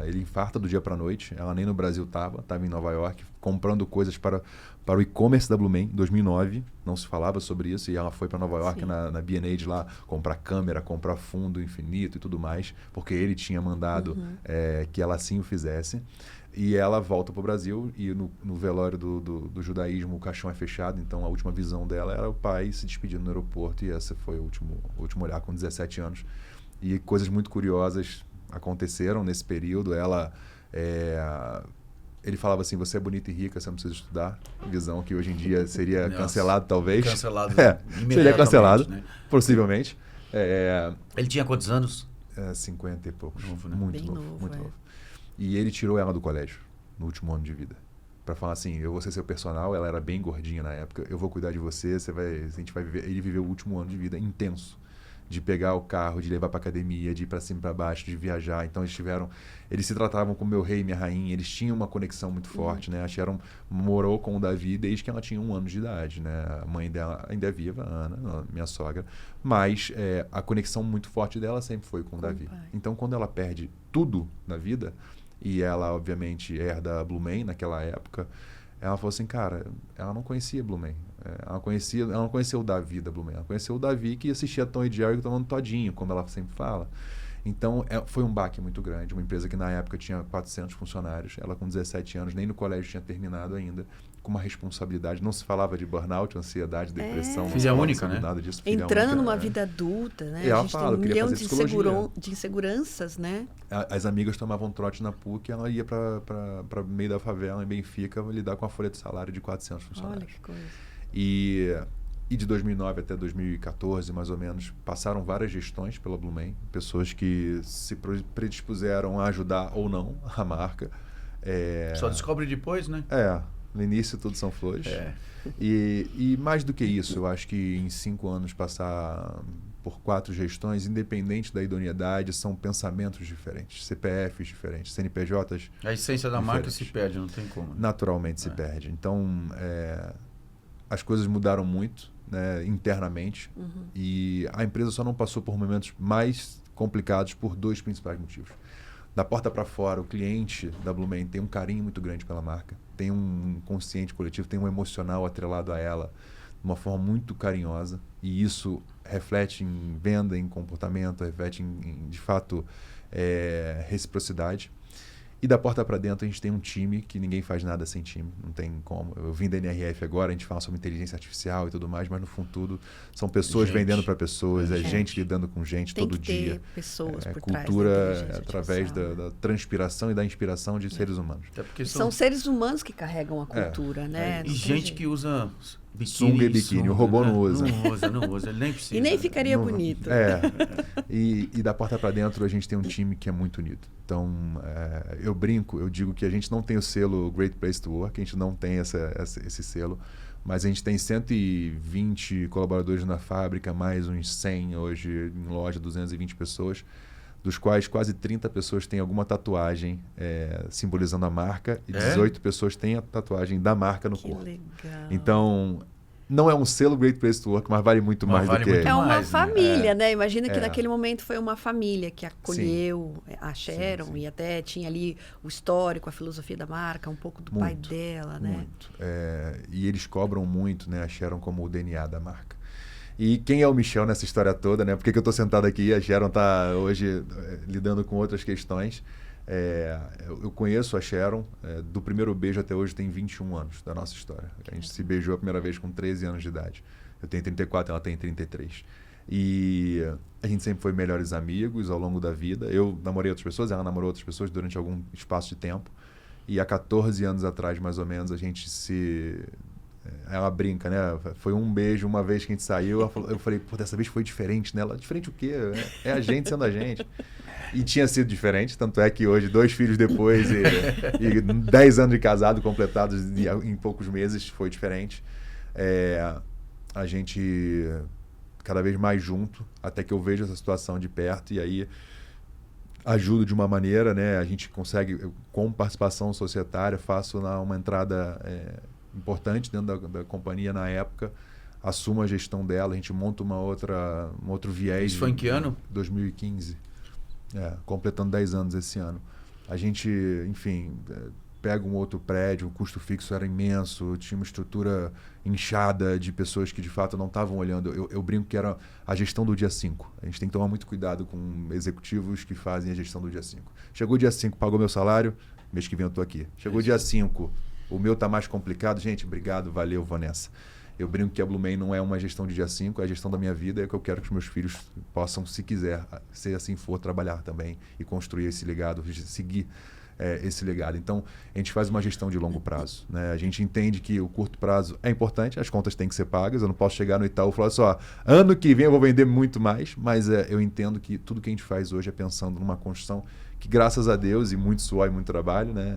ele infarta do dia para a noite. Ela nem no Brasil estava em Nova York, comprando coisas para o e-commerce da Blumen, em 2009. Não se falava sobre isso, e ela foi para Nova York na B&H lá, comprar câmera, comprar fundo infinito e tudo mais, porque ele tinha mandado que ela assim o fizesse. E ela volta para o Brasil, e no velório do judaísmo o caixão é fechado, então a última visão dela era o pai se despedindo no aeroporto, e esse foi o último olhar, com 17 anos. E coisas muito curiosas aconteceram nesse período. Ele falava assim: você é bonita e rica, você não precisa estudar. Visão que hoje em dia seria cancelado, talvez. Cancelado seria cancelado, né? Possivelmente. Ele tinha quantos anos? 50 e poucos. Novo, né? Muito novo. E ele tirou ela do colégio no último ano de vida. Pra falar assim: eu vou ser seu personal. Ela era bem gordinha na época. Eu vou cuidar de você. A gente vai viver. Ele viveu o último ano de vida intenso. De pegar o carro, de levar pra academia, de ir pra cima e pra baixo, de viajar. Então eles se tratavam como meu rei e minha rainha. Eles tinham uma conexão muito forte, né? A Sharon morou com o Davi desde que ela tinha 1 ano de idade, né? A mãe dela ainda é viva, a Ana, minha sogra. Mas a conexão muito forte dela sempre foi com o Davi. Então, quando ela perde tudo na vida, e ela, obviamente, herda a Blumen naquela época, ela falou assim: cara, ela não conhecia Blumen. Ela não conhecia o Davi da Blumen. Ela conheceu o Davi que assistia Tom e Jerry tomando todinho, como ela sempre fala. Então, foi um baque muito grande. Uma empresa que na época tinha 400 funcionários. Ela, com 17 anos, nem no colégio tinha terminado ainda. Com uma responsabilidade. Não se falava de burnout, ansiedade, depressão. Filha única, né? Nada disso. Entrando numa vida adulta, né? E ela a gente fala, tem um milhão de inseguranças, né? As amigas tomavam trote na PUC, ela ia para meio da favela, em Benfica, lidar com a folha de salário de 400 funcionários. Olha que coisa. E de 2009 até 2014, mais ou menos, passaram várias gestões pela Blumen, pessoas que se predispuseram a ajudar ou não a marca. Só descobre depois, né? No início tudo são flores. E mais do que isso, eu acho que em 5 anos passar por 4 gestões, independente da idoneidade, são pensamentos diferentes, CPFs diferentes, CNPJs. A essência da marca se perde, não tem como. Né? Naturalmente se perde. Então, as coisas mudaram muito, né, internamente, e a empresa só não passou por momentos mais complicados por 2 principais motivos. Da porta para fora, o cliente da Blumen tem um carinho muito grande pela marca, tem um consciente coletivo, tem um emocional atrelado a ela de uma forma muito carinhosa, e isso reflete em venda, em comportamento, reflete de fato, reciprocidade. E da porta para dentro a gente tem um time que ninguém faz nada sem time, não tem como. Eu vim da NRF agora, a gente fala sobre inteligência artificial e tudo mais, mas no fundo tudo são pessoas vendendo para pessoas, gente lidando com gente tem todo que ter dia. Pessoas por cultura trás da através da transpiração e da inspiração de seres humanos. Até porque são seres humanos que carregam a cultura, né? E gente que usa sunga e biquíni, o robô não usa. Não usa, ele nem precisa. E nem ficaria bonito. E da porta para dentro a gente tem um time que é muito unido. Então, eu brinco, eu digo que a gente não tem o selo Great Place to Work, a gente não tem esse selo, mas a gente tem 120 colaboradores na fábrica, mais uns 100 hoje em loja, 220 pessoas, dos quais quase 30 pessoas têm alguma tatuagem simbolizando a marca, e 18 pessoas têm a tatuagem da marca no corpo. Legal. Então, não é um selo Great Place to Work, mas vale muito mais do que... É uma família, né? Imagina que naquele momento foi uma família que acolheu a Sharon, e até tinha ali o histórico, a filosofia da marca, um pouco do pai dela, né? Muito. E eles cobram muito, né, a Sharon como o DNA da marca. E quem é o Michel nessa história toda, né? Por que eu estou sentado aqui? A Sharon está hoje lidando com outras questões. Eu conheço a Sharon, do primeiro beijo até hoje tem 21 anos da nossa história. A gente se beijou a primeira vez com 13 anos de idade. Eu tenho 34, ela tem 33. E a gente sempre foi melhores amigos ao longo da vida. Eu namorei outras pessoas, ela namorou outras pessoas durante algum espaço de tempo. E há 14 anos atrás, mais ou menos, a gente se... Ela brinca, né? Foi um beijo, uma vez que a gente saiu, eu falei, pô, dessa vez foi diferente, né? Ela, diferente o quê? É a gente sendo a gente. E tinha sido diferente, tanto é que hoje, 2 filhos depois e 10 anos de casado completados em poucos meses, foi diferente. A gente cada vez mais junto, até que eu vejo essa situação de perto e aí ajudo de uma maneira, né? A gente consegue, com participação societária, faço uma entrada importante dentro da companhia na época, assumo a gestão dela, a gente monta um outro viés. Isso foi em que ano? 2015. Completando 10 anos esse ano. A gente, enfim, pega um outro prédio, o custo fixo era imenso, tinha uma estrutura inchada de pessoas que de fato não estavam olhando. Eu brinco que era a gestão do dia 5. A gente tem que tomar muito cuidado com executivos que fazem a gestão do dia 5. Chegou o dia 5, pagou meu salário, mês que vem eu estou aqui. Chegou o dia 5, o meu está mais complicado. Gente, obrigado, valeu, vou nessa. Eu brinco que a Blue Man não é uma gestão de dia 5, é a gestão da minha vida, é o que eu quero que os meus filhos possam, se quiser, se assim for, trabalhar também e construir esse legado, seguir esse legado. Então, a gente faz uma gestão de longo prazo, né? A gente entende que o curto prazo é importante, as contas têm que ser pagas, eu não posso chegar no Itaú e falar só, ano que vem eu vou vender muito mais, mas eu entendo que tudo que a gente faz hoje é pensando numa construção que, graças a Deus, e muito suor e muito trabalho, né?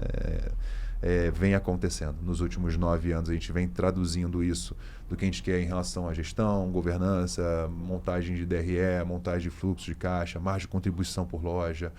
Vem acontecendo. Nos últimos 9 anos a gente vem traduzindo isso do que a gente quer em relação à gestão, governança, montagem de DRE, montagem de fluxo de caixa, margem de contribuição por loja.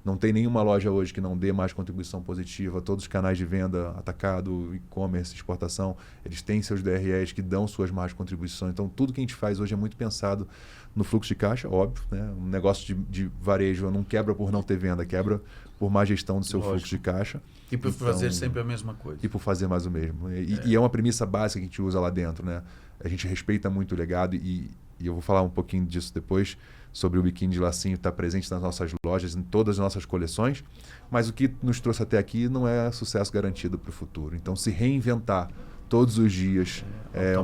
Não tem nenhuma loja hoje que não dê mais contribuição positiva. Todos os canais de venda, atacado, e-commerce, exportação, eles têm seus DREs que dão suas margens de contribuição. Então, tudo que a gente faz hoje é muito pensado no fluxo de caixa, óbvio, né? Um negócio de varejo não quebra por não ter venda, quebra por má gestão do seu fluxo de caixa. E por fazer sempre a mesma coisa. E por fazer mais o mesmo. E é uma premissa básica que a gente usa lá dentro, né? A gente respeita muito o legado e eu vou falar um pouquinho disso depois, sobre o biquíni de lacinho estar presente nas nossas lojas, em todas as nossas coleções, mas o que nos trouxe até aqui não é sucesso garantido para o futuro. Então, se reinventar todos os dias é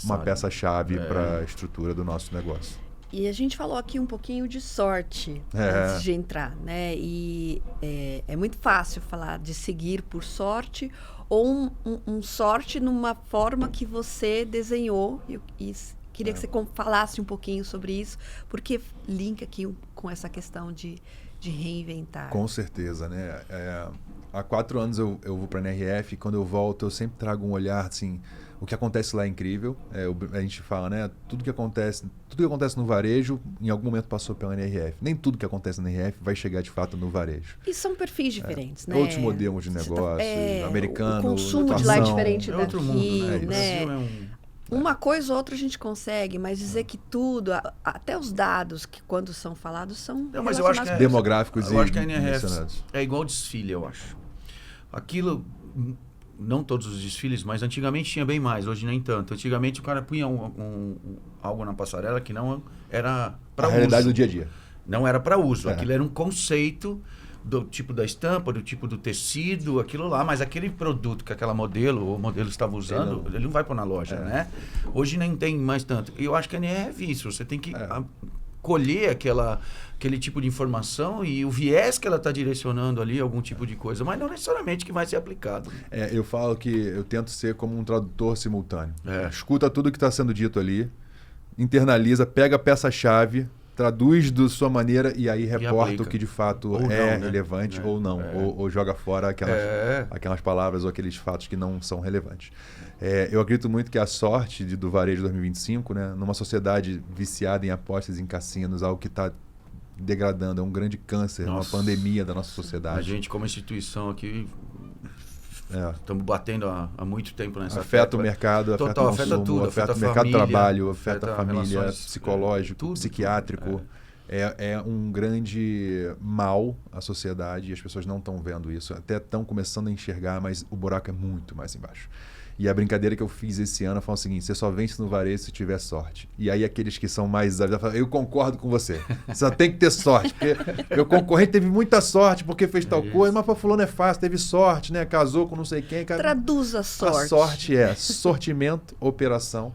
uma peça-chave para a estrutura do nosso negócio. E a gente falou aqui um pouquinho de sorte antes de entrar, né? E é muito fácil falar de seguir por sorte ou um sorte numa forma que você desenhou e queria que você falasse um pouquinho sobre isso, porque linka aqui com essa questão de reinventar. Com certeza, né? Há 4 anos eu vou para a NRF e quando eu volto eu sempre trago um olhar assim, o que acontece lá é incrível. A gente fala, né? Tudo que acontece no varejo, em algum momento passou pela NRF. Nem tudo que acontece na NRF vai chegar de fato no varejo. E são perfis diferentes, né? Outros modelos de negócio, americano, o consumo de lá é diferente daqui, outro mundo, né? né? Uma coisa ou outra a gente consegue, mas dizer que tudo, até os dados que quando são falados são mas eu acho que demográficos eu acho que a NRF é igual desfile, eu acho. Aquilo, não todos os desfiles, mas antigamente tinha bem mais, hoje nem tanto. Antigamente o cara punha algo na passarela que não era para uso. A realidade do dia a dia. Não era para uso, aquilo era um conceito do tipo da estampa, do tipo do tecido, aquilo lá, mas aquele produto que aquela modelo estava usando, ele não vai pôr na loja, né? Hoje nem tem mais tanto. E eu acho que a NRF é isso, você tem que colher aquele tipo de informação e o viés que ela está direcionando ali, algum tipo de coisa, mas não necessariamente que vai ser aplicado. Eu falo que eu tento ser como um tradutor simultâneo. Escuta tudo que está sendo dito ali, internaliza, pega a peça-chave, traduz da sua maneira e aí reporta o que de fato relevante ou não. Ou joga fora aquelas palavras ou aqueles fatos que não são relevantes. Eu acredito muito que a sorte do varejo 2025, né, numa sociedade viciada em apostas em cassinos, algo que está degradando, é um grande câncer, uma pandemia da nossa sociedade. A gente, como instituição aqui, estamos batendo há muito tempo nessa afeta o mercado, afeta o consumo, afeta tudo, afeta o mercado de trabalho, afeta a família, psicológico, psiquiátrico. É um grande mal à sociedade e as pessoas não estão vendo isso. Até estão começando a enxergar, mas o buraco é muito mais embaixo. E a brincadeira que eu fiz esse ano foi o seguinte: você só vence no varejo se tiver sorte. E aí aqueles que são mais exagerados, eu concordo com você. Você só tem que ter sorte, porque meu concorrente teve muita sorte porque fez tal coisa, mas para fulano é fácil, teve sorte, né? Casou com não sei quem. Traduza a sorte. A sorte é sortimento, operação,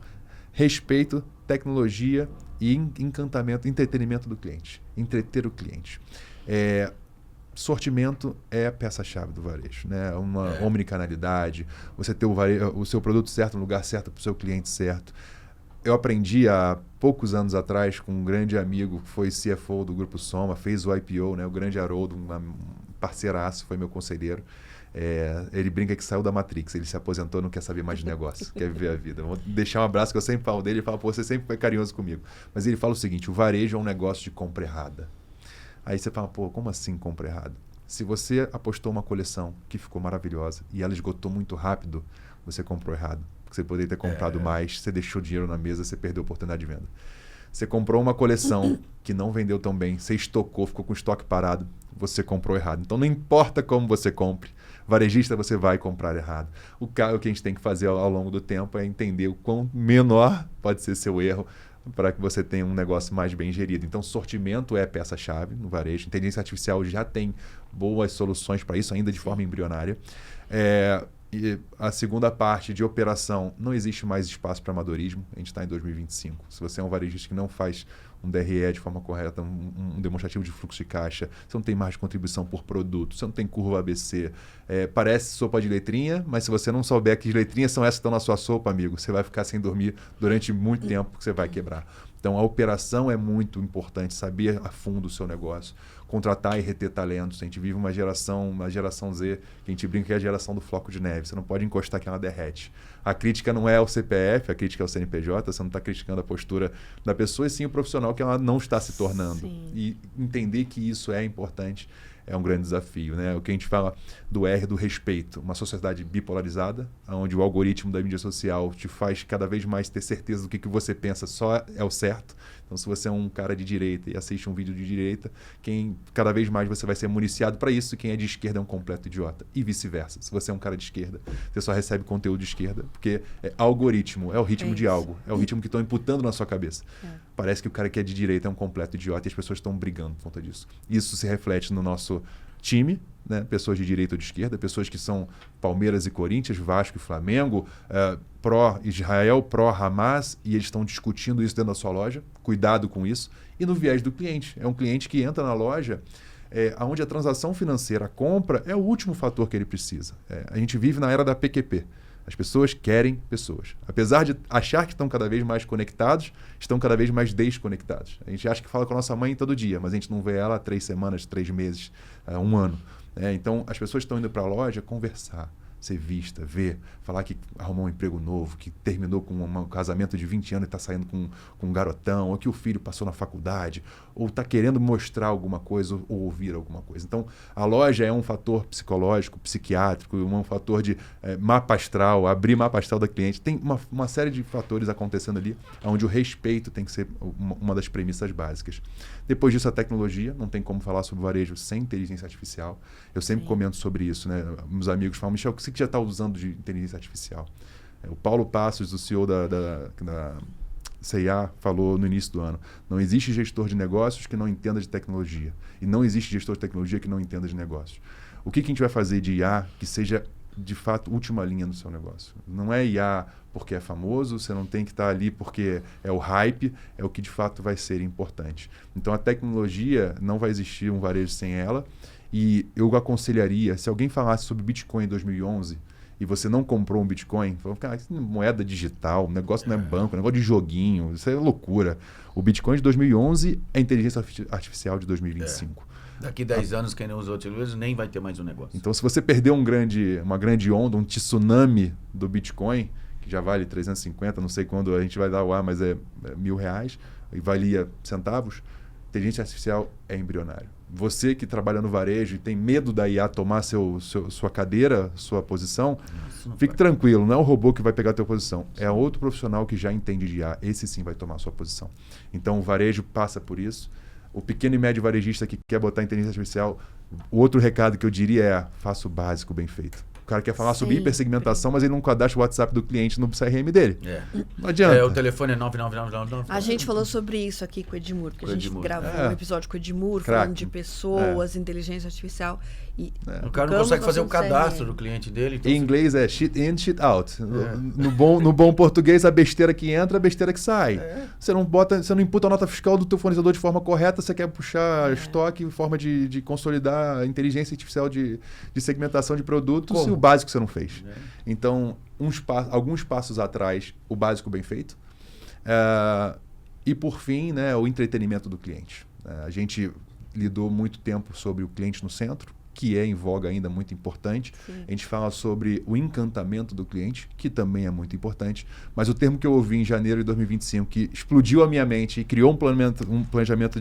respeito, tecnologia e encantamento, entretenimento do cliente. Entreter o cliente. Sortimento é a peça-chave do varejo, né? Uma omnicanalidade, você ter o seu produto certo no lugar certo para o seu cliente certo. Eu aprendi há poucos anos atrás com um grande amigo que foi CFO do Grupo Soma, fez o IPO, né? O grande Haroldo, um parceiraço, foi meu conselheiro. Ele brinca que saiu da Matrix, ele se aposentou, não quer saber mais de negócio, quer viver a vida. Vou deixar um abraço que eu sempre falo dele, ele fala, pô, você sempre foi carinhoso comigo. Mas ele fala o seguinte: o varejo é um negócio de compra errada. Aí você fala, pô, como assim compra errado? Se você apostou uma coleção que ficou maravilhosa e ela esgotou muito rápido, você comprou errado. Porque você poderia ter comprado mais, você deixou dinheiro na mesa, você perdeu a oportunidade de venda. Você comprou uma coleção que não vendeu tão bem, você estocou, ficou com o estoque parado, você comprou errado. Então não importa como você compre, varejista você vai comprar errado. O que a gente tem que fazer ao longo do tempo é entender o quão menor pode ser seu erro, para que você tenha um negócio mais bem gerido. Então, sortimento é peça-chave no varejo. Inteligência artificial já tem boas soluções para isso, ainda de forma embrionária. E a segunda parte de operação, não existe mais espaço para amadorismo. A gente está em 2025. Se você é um varejista que não faz um DRE de forma correta, um demonstrativo de fluxo de caixa, você não tem margem de contribuição por produto, você não tem curva ABC. Parece sopa de letrinha, mas se você não souber que as letrinhas são essas que estão na sua sopa, amigo, você vai ficar sem dormir durante muito tempo, porque você vai quebrar. Então, a operação é muito importante, saber a fundo o seu negócio, contratar e reter talentos. A gente vive uma geração Z, que a gente brinca que é a geração do floco de neve. Você não pode encostar que ela derrete. A crítica não é ao CPF, a crítica é ao CNPJ, você não está criticando a postura da pessoa, e sim o profissional que ela não está se tornando. Sim. E entender que isso é importante é um grande desafio, né? O que a gente fala do R, do respeito. Uma sociedade bipolarizada, onde o algoritmo da mídia social te faz cada vez mais ter certeza do que você pensa só é o certo. Então, se você é um cara de direita e assiste um vídeo de direita, cada vez mais você vai ser municiado para isso, e quem é de esquerda é um completo idiota. E vice-versa. Se você é um cara de esquerda, você só recebe conteúdo de esquerda, porque algoritmo, é o ritmo de algo. É o ritmo que estão imputando na sua cabeça. Parece que o cara que é de direita é um completo idiota e as pessoas estão brigando por conta disso. Isso se reflete no nosso time, né? Pessoas de direita ou de esquerda, pessoas que são Palmeiras e Corinthians, Vasco e Flamengo, pró-Israel, pró-Hamas, e eles estão discutindo isso dentro da sua loja. Cuidado com isso. E no viés do cliente. É um cliente que entra na loja onde a transação financeira, a compra, é o último fator que ele precisa. A gente vive na era da PQP. As pessoas querem pessoas. Apesar de achar que estão cada vez mais conectados, estão cada vez mais desconectados. A gente acha que fala com a nossa mãe todo dia, mas a gente não vê ela há 3 semanas, 3 meses, 1 ano. Então, as pessoas estão indo para a loja conversar, ser vista, ver, falar que arrumou um emprego novo, que terminou com um casamento de 20 anos e está saindo com um garotão, ou que o filho passou na faculdade, ou está querendo mostrar alguma coisa ou ouvir alguma coisa. Então, a loja é um fator psicológico, psiquiátrico, um fator de mapa astral, abrir mapa astral da cliente. Tem uma série de fatores acontecendo ali, onde o respeito tem que ser uma das premissas básicas. Depois disso, a tecnologia. Não tem como falar sobre varejo sem inteligência artificial. Eu sempre comento sobre isso, né? Meus amigos falam, Michel, o que você já está usando de inteligência artificial? O Paulo Passos, o CEO da C&A, falou no início do ano: não existe gestor de negócios que não entenda de tecnologia. E não existe gestor de tecnologia que não entenda de negócios. O que a gente vai fazer de IA que seja, de fato, última linha no seu negócio? Não é IA porque é famoso, você não tem que estar ali porque é o hype, é o que de fato vai ser importante. Então, a tecnologia, não vai existir um varejo sem ela. E eu aconselharia, se alguém falasse sobre Bitcoin em 2011 e você não comprou um Bitcoin, falou, cara, isso é moeda digital, o negócio não é banco, é negócio de joguinho, isso é loucura. O Bitcoin de 2011 é inteligência artificial de 2025. Daqui 10 anos, quem não usou o nem vai ter mais um negócio. Então, se você perder uma grande onda, um tsunami do Bitcoin, que já vale 350, não sei quando a gente vai dar o ar, mas é R$1.000 e valia centavos, inteligência artificial é embrionário. Você que trabalha no varejo e tem medo da IA tomar sua cadeira, sua posição, fique tranquilo, não é o robô que vai pegar a tua posição. É outro profissional que já entende de IA. Esse sim vai tomar a sua posição. Então, o varejo passa por isso. O pequeno e médio varejista que quer botar inteligência artificial, o outro recado que eu diria é: faça o básico bem feito. cara quer falar sobre hipersegmentação, mas ele não cadastra o WhatsApp do cliente no CRM dele. Não adianta. O telefone é 99999. A gente falou sobre isso aqui com o Edmur, porque a gente gravou um episódio com o Edmur, falando de pessoas, inteligência artificial. E o cara não consegue fazer o cadastro do cliente dele. Então em inglês é shit in, shit out. No bom português, a besteira que entra, a besteira que sai. Você não imputa a nota fiscal do teu fornecedor de forma correta, você quer puxar estoque, forma de consolidar a inteligência artificial de segmentação de produtos e o básico você não fez. Então, alguns passos atrás, o básico bem feito. E por fim, né, o entretenimento do cliente. A gente lidou muito tempo sobre o cliente no centro, que é em voga ainda muito importante. Sim. A gente fala sobre o encantamento do cliente, que também é muito importante. Mas o termo que eu ouvi em janeiro de 2025, que explodiu a minha mente e criou um planejamento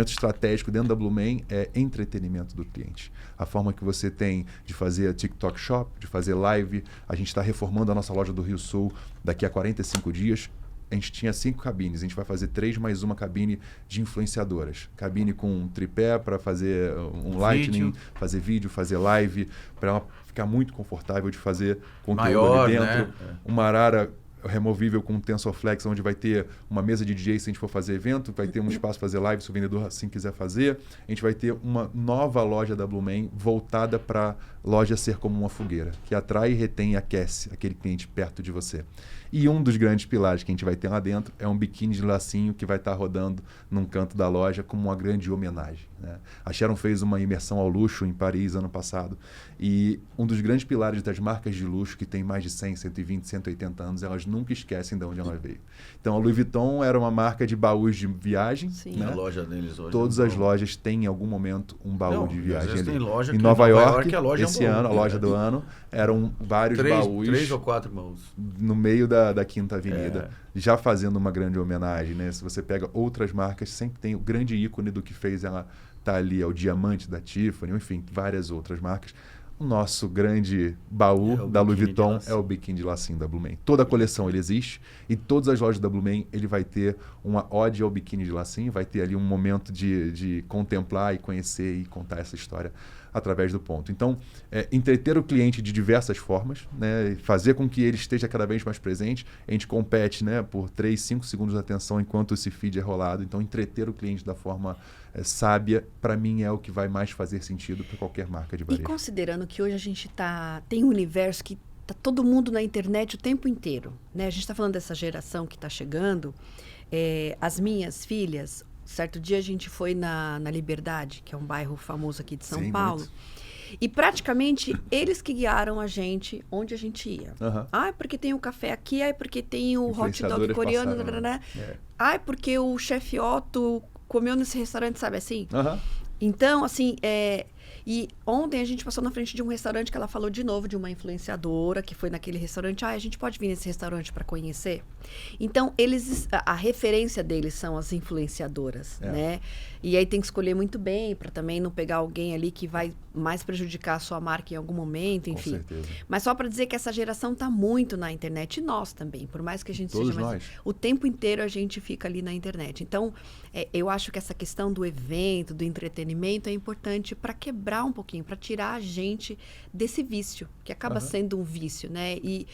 estratégico dentro da Blumen, é entretenimento do cliente. A forma que você tem de fazer TikTok Shop, de fazer live. A gente está reformando a nossa loja do Rio Sul daqui a 45 dias. A gente tinha 5 cabines, a gente vai fazer 3 mais uma cabine de influenciadoras. Cabine com um tripé para fazer lightning, fazer vídeo, fazer live, para ela ficar muito confortável de fazer conteúdo maior, ali dentro. Né? Uma arara removível com TensorFlex, onde vai ter uma mesa de DJ se a gente for fazer evento, vai ter um espaço para fazer live se o vendedor assim quiser fazer. A gente vai ter uma nova loja da Blumen voltada para a loja ser como uma fogueira, que atrai, retém e aquece aquele cliente perto de você. E um dos grandes pilares que a gente vai ter lá dentro é um biquíni de lacinho que vai estar rodando num canto da loja como uma grande homenagem. Né? A Sharon fez uma imersão ao luxo em Paris ano passado e um dos grandes pilares das marcas de luxo que tem mais de 100, 120, 180 anos, elas nunca esquecem de onde ela veio. Então a Louis Vuitton era uma marca de baús de viagem. Né? A loja deles hoje. Todas as lojas têm em algum momento um baú de viagem ali. Tem loja em Nova York, esse ano, a loja do ano, eram vários baús. 3 ou 4 baús. No meio da Quinta Avenida, já fazendo uma grande homenagem. Né? Se você pega outras marcas, sempre tem o grande ícone do que fez ela estar ali, é o diamante da Tiffany, enfim, várias outras marcas. O nosso grande baú da Louis Vuitton é o biquíni de lacinho da Blumen. Toda a coleção ele existe e todas as lojas da Blumen ele vai ter uma ode ao biquíni de lacinho, vai ter ali um momento de contemplar e conhecer e contar essa história através do ponto. Então, entreter o cliente de diversas formas, né, fazer com que ele esteja cada vez mais presente. A gente compete, né, por 3, 5 segundos de atenção enquanto esse feed é rolado. Então, entreter o cliente da forma sábia, para mim, é o que vai mais fazer sentido para qualquer marca de varejo. E considerando que hoje a gente tem um universo que está todo mundo na internet o tempo inteiro, né? A gente está falando dessa geração que está chegando. As minhas filhas, certo dia a gente foi na Liberdade, que é um bairro famoso aqui de São Paulo. Muito. E praticamente eles que guiaram a gente onde a gente ia. Ah, porque tem o café aqui, porque tem o hot dog coreano, né? Ah, porque o chefe Otto comeu nesse restaurante, sabe assim? Então, assim, e ontem a gente passou na frente de um restaurante que ela falou de novo de uma influenciadora que foi naquele restaurante. Ah, a gente pode vir nesse restaurante para conhecer? Então, a referência deles são as influenciadoras, né? E aí tem que escolher muito bem para também não pegar alguém ali que vai mais prejudicar a sua marca em algum momento, enfim. Com certeza. Mas só para dizer que essa geração está muito na internet e nós também, por mais que a gente Todos seja nós. O tempo inteiro a gente fica ali na internet. Então, eu acho que essa questão do evento, do entretenimento é importante para quebrar um pouquinho, para tirar a gente desse vício, que acaba sendo um vício, né? E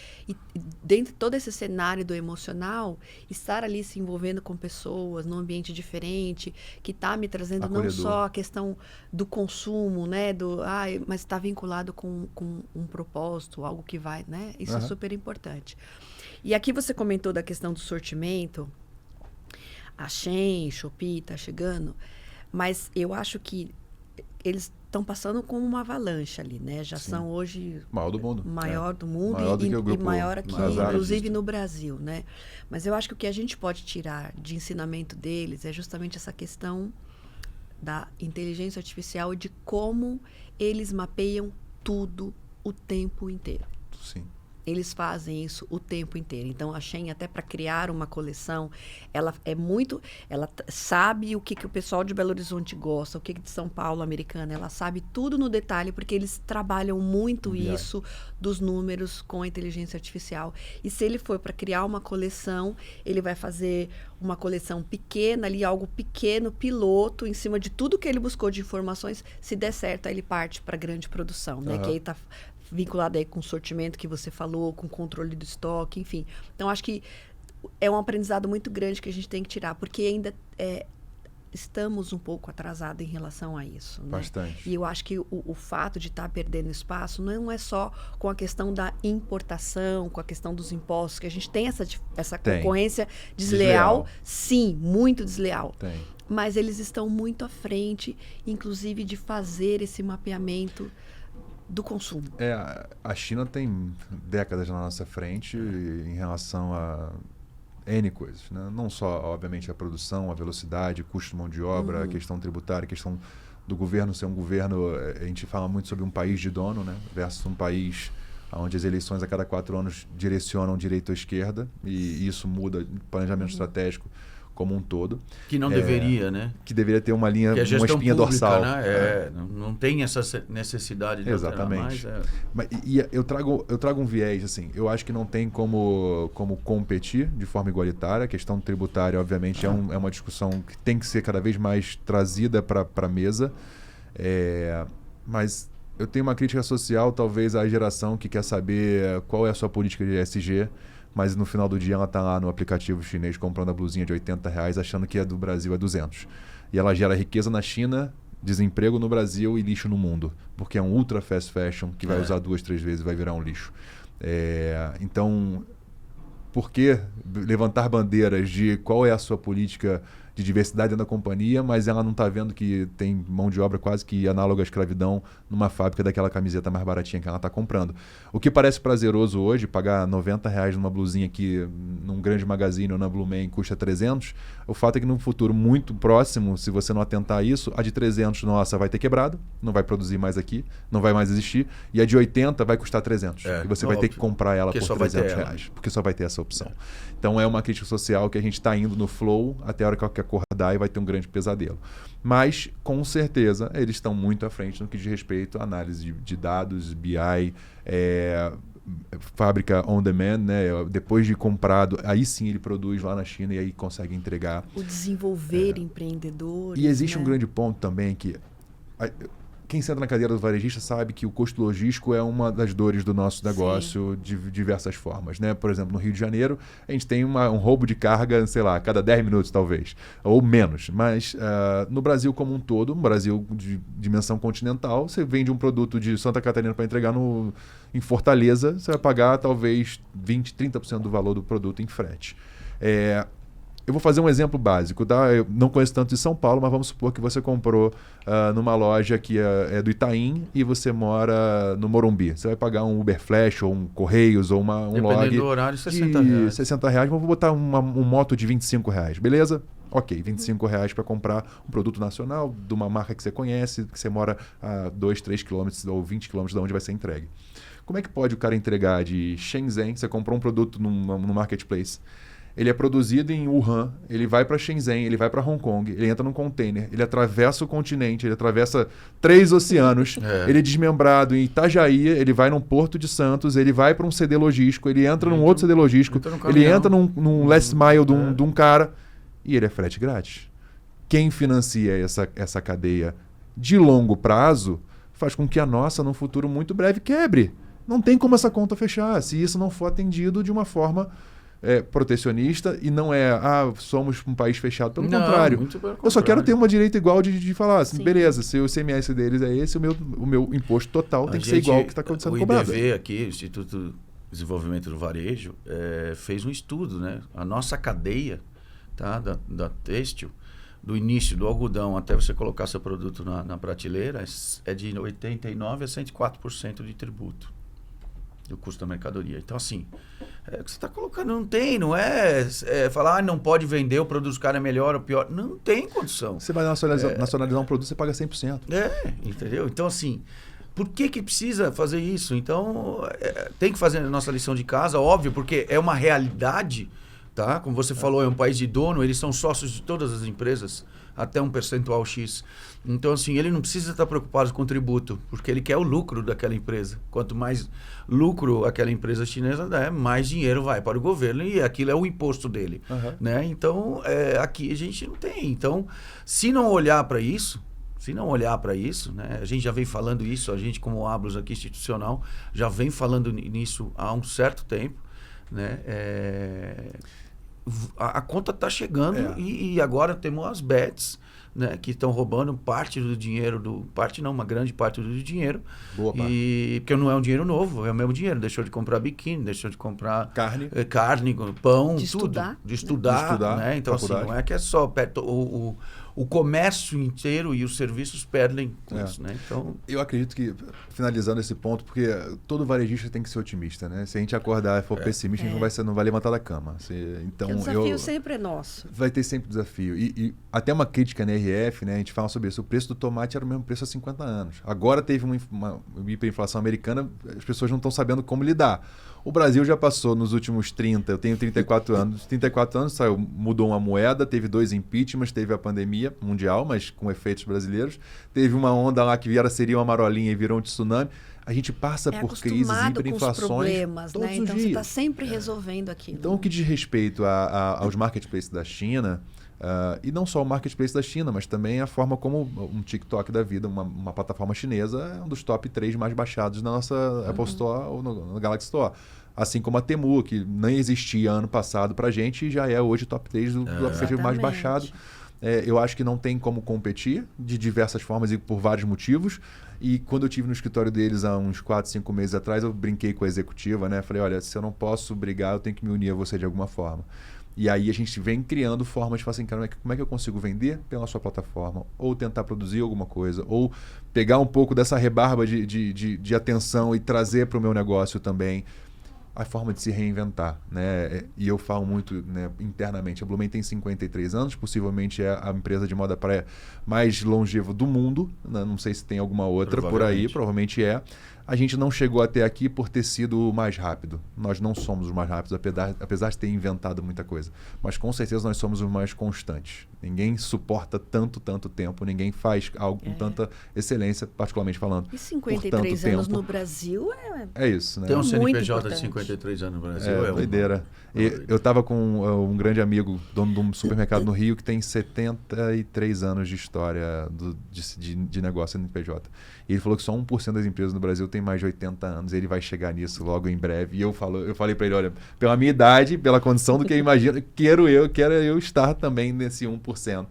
dentro de todo esse cenário do emocional, estar ali se envolvendo com pessoas num ambiente diferente, que está me trazendo não só a questão do consumo, né? Mas está vinculado com um propósito, algo que vai, né? Isso é super importante. E aqui você comentou da questão do sortimento, a Shein, Shopee está chegando, mas eu acho que eles estão passando como uma avalanche ali, né? Já são hoje... Maior do mundo. Maior do mundo e maior aqui, inclusive no Brasil, né? Mas eu acho que o que a gente pode tirar de ensinamento deles é justamente essa questão da inteligência artificial e de como eles mapeiam tudo o tempo inteiro. Sim. eles fazem isso o tempo inteiro. Então, a Shein, até para criar uma coleção, ela é muito... Ela sabe o que o pessoal de Belo Horizonte gosta, o que de São Paulo, Americana. Ela sabe tudo no detalhe, porque eles trabalham muito isso dos números com a inteligência artificial. E se ele for para criar uma coleção, ele vai fazer uma coleção pequena ali, algo pequeno, piloto, em cima de tudo que ele buscou de informações. Se der certo, aí ele parte para grande produção, né? Que aí está vinculado aí com o sortimento que você falou, com o controle do estoque, enfim. Então, acho que é um aprendizado muito grande que a gente tem que tirar, porque ainda estamos um pouco atrasados em relação a isso. Né? Bastante. E eu acho que o fato de estar perdendo espaço não é só com a questão da importação, com a questão dos impostos, que a gente tem essa concorrência desleal. Sim, muito desleal. Tem. Mas eles estão muito à frente, inclusive de fazer esse mapeamento do consumo. A China tem décadas na nossa frente em relação a N coisas, né? Não só, obviamente, a produção, a velocidade, custo de mão de obra, a questão tributária, a questão do governo ser um governo... A gente fala muito sobre um país de dono, né? Versus um país onde as eleições a cada 4 anos direcionam direita ou esquerda, e isso muda o planejamento estratégico como um todo. Que não deveria, né? Que deveria ter uma linha, uma espinha pública, dorsal. Né? Não tem essa necessidade de exatamente. Mas, eu trago um viés, assim, eu acho que não tem como competir de forma igualitária. A questão tributária, obviamente, é uma discussão que tem que ser cada vez mais trazida para a mesa. Mas eu tenho uma crítica social, talvez, à geração que quer saber qual é a sua política de ESG, mas no final do dia ela está lá no aplicativo chinês comprando a blusinha de R$80, achando que a do Brasil é 200. E ela gera riqueza na China, desemprego no Brasil e lixo no mundo, porque é um ultra fast fashion que vai usar 2, 3 vezes e vai virar um lixo. Então, por que levantar bandeiras de qual é a sua política de diversidade dentro da companhia, mas ela não está vendo que tem mão de obra quase que análoga à escravidão numa fábrica daquela camiseta mais baratinha que ela está comprando. O que parece prazeroso hoje, pagar R$90 numa blusinha que num grande magazine ou na Blue Man custa 300, o fato é que num futuro muito próximo, se você não atentar a isso, a de 300, nossa, vai ter quebrado, não vai produzir mais aqui, não vai mais existir, e a de 80 vai custar 300. E você vai ter que comprar ela por R$300, porque só vai ter essa opção. Então é uma crítica social que a gente está indo no flow até a hora que acordar e vai ter um grande pesadelo. Mas, com certeza, eles estão muito à frente no que diz respeito à análise de dados, BI, fábrica on demand, né? Depois de comprado, aí sim ele produz lá na China e aí consegue entregar. O desenvolver empreendedores. E existe um grande ponto também que... Quem senta na cadeira do varejista sabe que o custo logístico é uma das dores do nosso negócio de diversas formas, né? Por exemplo, no Rio de Janeiro, a gente tem um roubo de carga, sei lá, a cada 10 minutos talvez, ou menos. Mas no Brasil como um todo, um Brasil de dimensão continental, você vende um produto de Santa Catarina para entregar em Fortaleza, você vai pagar talvez 20%, 30% do valor do produto em frete. Eu vou fazer um exemplo básico, tá? Eu não conheço tanto de São Paulo, mas vamos supor que você comprou numa loja que é do Itaim e você mora no Morumbi. Você vai pagar um Uber Flash ou um Correios ou um log do horário, R$60. R$60, mas vou botar um moto de R$25, beleza? Ok, R$25 para comprar um produto nacional de uma marca que você conhece, que você mora a 2, 3 quilômetros ou 20 quilômetros de onde vai ser entregue. Como é que pode o cara entregar de Shenzhen, você comprou um produto no marketplace, ele é produzido em Wuhan, ele vai para Shenzhen, ele vai para Hong Kong, ele entra num container, ele atravessa o continente, ele atravessa 3 oceanos, ele é desmembrado em Itajaí, ele vai num Porto de Santos, ele vai para um CD logístico, ele entra num outro CD logístico, ele entra num last mile de um cara e ele é frete grátis. Quem financia essa cadeia de longo prazo faz com que a nossa, num futuro muito breve, quebre. Não tem como essa conta fechar se isso não for atendido de uma forma... protecionista e não somos um país fechado. Pelo contrário. Eu só quero ter uma direito igual de falar assim, beleza, se o ICMS deles é esse, o meu imposto total tem que ser igual ao que está acontecendo cobrado. O IDV aqui, o Instituto de Desenvolvimento do Varejo, fez um estudo, né? A nossa cadeia, tá? da têxtil, do início do algodão até você colocar seu produto na prateleira, é de 89% a 104% de tributo do custo da mercadoria. Então, assim, o que você está colocando não é falar, não pode vender, o produto dos caras é melhor ou pior. Não tem condição. Você vai nacionalizar um produto, você paga 100%. Entendeu? Então, assim, por que precisa fazer isso? Então, tem que fazer a nossa lição de casa, óbvio, porque é uma realidade, tá? Como você falou, é um país de dono, eles são sócios de todas as empresas, até um percentual X. Então, assim, ele não precisa estar preocupado com o tributo, porque ele quer o lucro daquela empresa. Quanto mais lucro aquela empresa chinesa der, mais dinheiro vai para o governo e aquilo é o imposto dele. Né? Então, aqui a gente não tem. Então, se não olhar para isso, né? A gente já vem falando isso, a gente como Ablos aqui institucional, já vem falando nisso há um certo tempo, né? A conta está chegando e agora temos as bets, né, que estão roubando parte do dinheiro, uma grande parte do dinheiro. Boa parte. Porque não é um dinheiro novo, é o mesmo dinheiro. Deixou de comprar biquíni, deixou de comprar carne, pão, de tudo. De estudar, né? Então, assim, não é que é só o comércio inteiro e os serviços perdem com isso, né? Então, eu acredito que, finalizando esse ponto, porque todo varejista tem que ser otimista, né? Se a gente acordar e for pessimista, a gente não vai levantar da cama. Então, o desafio sempre é nosso. Vai ter sempre desafio. E até uma crítica na RF, né? A gente fala sobre isso. O preço do tomate era o mesmo preço há 50 anos. Agora teve uma hiperinflação americana, as pessoas não estão sabendo como lidar. O Brasil já passou nos últimos 30, eu tenho 34 anos. 34 anos mudou uma moeda, teve 2 impeachments, teve a pandemia mundial, mas com efeitos brasileiros. Teve uma onda lá que seria uma marolinha e virou um tsunami. A gente passa por crises, hiperinflações problemas, todos né? os Então dias. você está sempre resolvendo aquilo. Então, o que diz respeito aos marketplaces da China, e não só o marketplace da China, mas também a forma como um TikTok da vida, uma plataforma chinesa, é um dos top 3 mais baixados na nossa Apple Store ou no Galaxy Store. Assim como a Temu, que nem existia ano passado para a gente e já é hoje top 3 do aplicativo mais baixado. Eu acho que não tem como competir de diversas formas e por vários motivos. E quando eu estive no escritório deles há uns 4, 5 meses atrás, eu brinquei com a executiva, né? Falei, olha, se eu não posso brigar, eu tenho que me unir a você de alguma forma. E aí a gente vem criando formas de falar assim, cara, como é que eu consigo vender pela sua plataforma? Ou tentar produzir alguma coisa, ou pegar um pouco dessa rebarba de atenção e trazer para o meu negócio também a forma de se reinventar, né? E eu falo muito, né, internamente. A Blumen tem 53 anos, possivelmente é a empresa de moda praia mais longeva do mundo, né? Não sei se tem alguma outra por aí, provavelmente é. A gente não chegou até aqui por ter sido o mais rápido. Nós não somos os mais rápidos, apesar de ter inventado muita coisa. Mas com certeza nós somos os mais constantes. Ninguém suporta tanto tempo, ninguém faz algo com tanta excelência, particularmente falando. E 53 anos no Brasil é isso, né? Tem um CNPJ de 53 anos no Brasil. É doideira. Eu estava com um grande amigo, dono de um supermercado no Rio, que tem 73 anos de história de negócio CNPJ. E ele falou que só 1% das empresas no Brasil tem mais de 80 anos. Ele vai chegar nisso logo em breve. E eu falei para ele, olha, pela minha idade, pela condição do que eu imagino, quero eu estar também nesse 1%.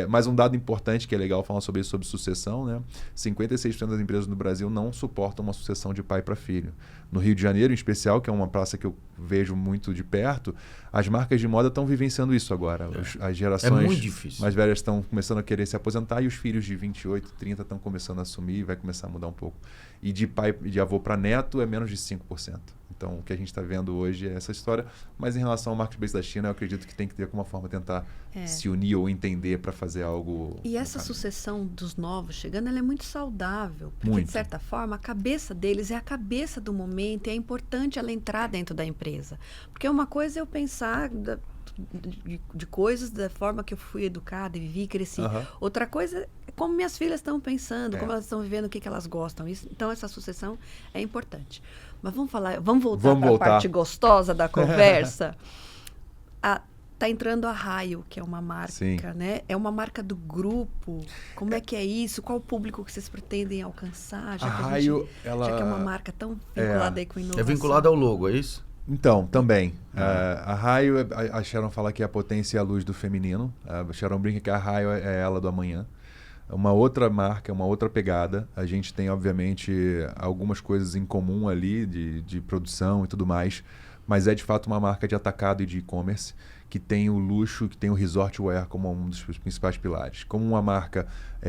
Mas um dado importante que é legal falar sobre isso, sobre sucessão, né? 56% das empresas no Brasil não suportam uma sucessão de pai para filho. No Rio de Janeiro, em especial, que é uma praça que eu vejo muito de perto, as marcas de moda estão vivenciando isso agora. As gerações mais velhas estão começando a querer se aposentar e os filhos de 28, 30 estão começando a assumir e vai começar a mudar um pouco. E de avô para neto é menos de 5%. Então, o que a gente está vendo hoje é essa história. Mas em relação ao marketplace da China, eu acredito que tem que ter alguma forma tentar se unir ou entender para fazer algo. E essa sucessão dos novos chegando, ela é muito saudável. Porque, de certa forma, a cabeça deles é a cabeça do momento e é importante ela entrar dentro da empresa. Porque uma coisa é eu pensar de coisas da forma que eu fui educada, vivi, cresci. Outra coisa é como minhas filhas estão pensando, como elas estão vivendo, o que elas gostam. Então, essa sucessão é importante. Mas vamos voltar para a parte gostosa da conversa. Tá entrando a Raio, que é uma marca, né? É uma marca do grupo. Como é que é isso? Qual o público que vocês pretendem alcançar? Já que é uma marca tão vinculada aí com inovação. É vinculada ao logo, é isso? Então, também. A Raio, a Sharon fala que é a potência e a luz do feminino. A Sharon brinca que a Raio é ela do amanhã. Uma outra marca, uma outra pegada. A gente tem, obviamente, algumas coisas em comum ali de produção e tudo mais, mas é de fato uma marca de atacado e de e-commerce que tem o luxo, que tem o resort wear como um dos principais pilares. Como uma marca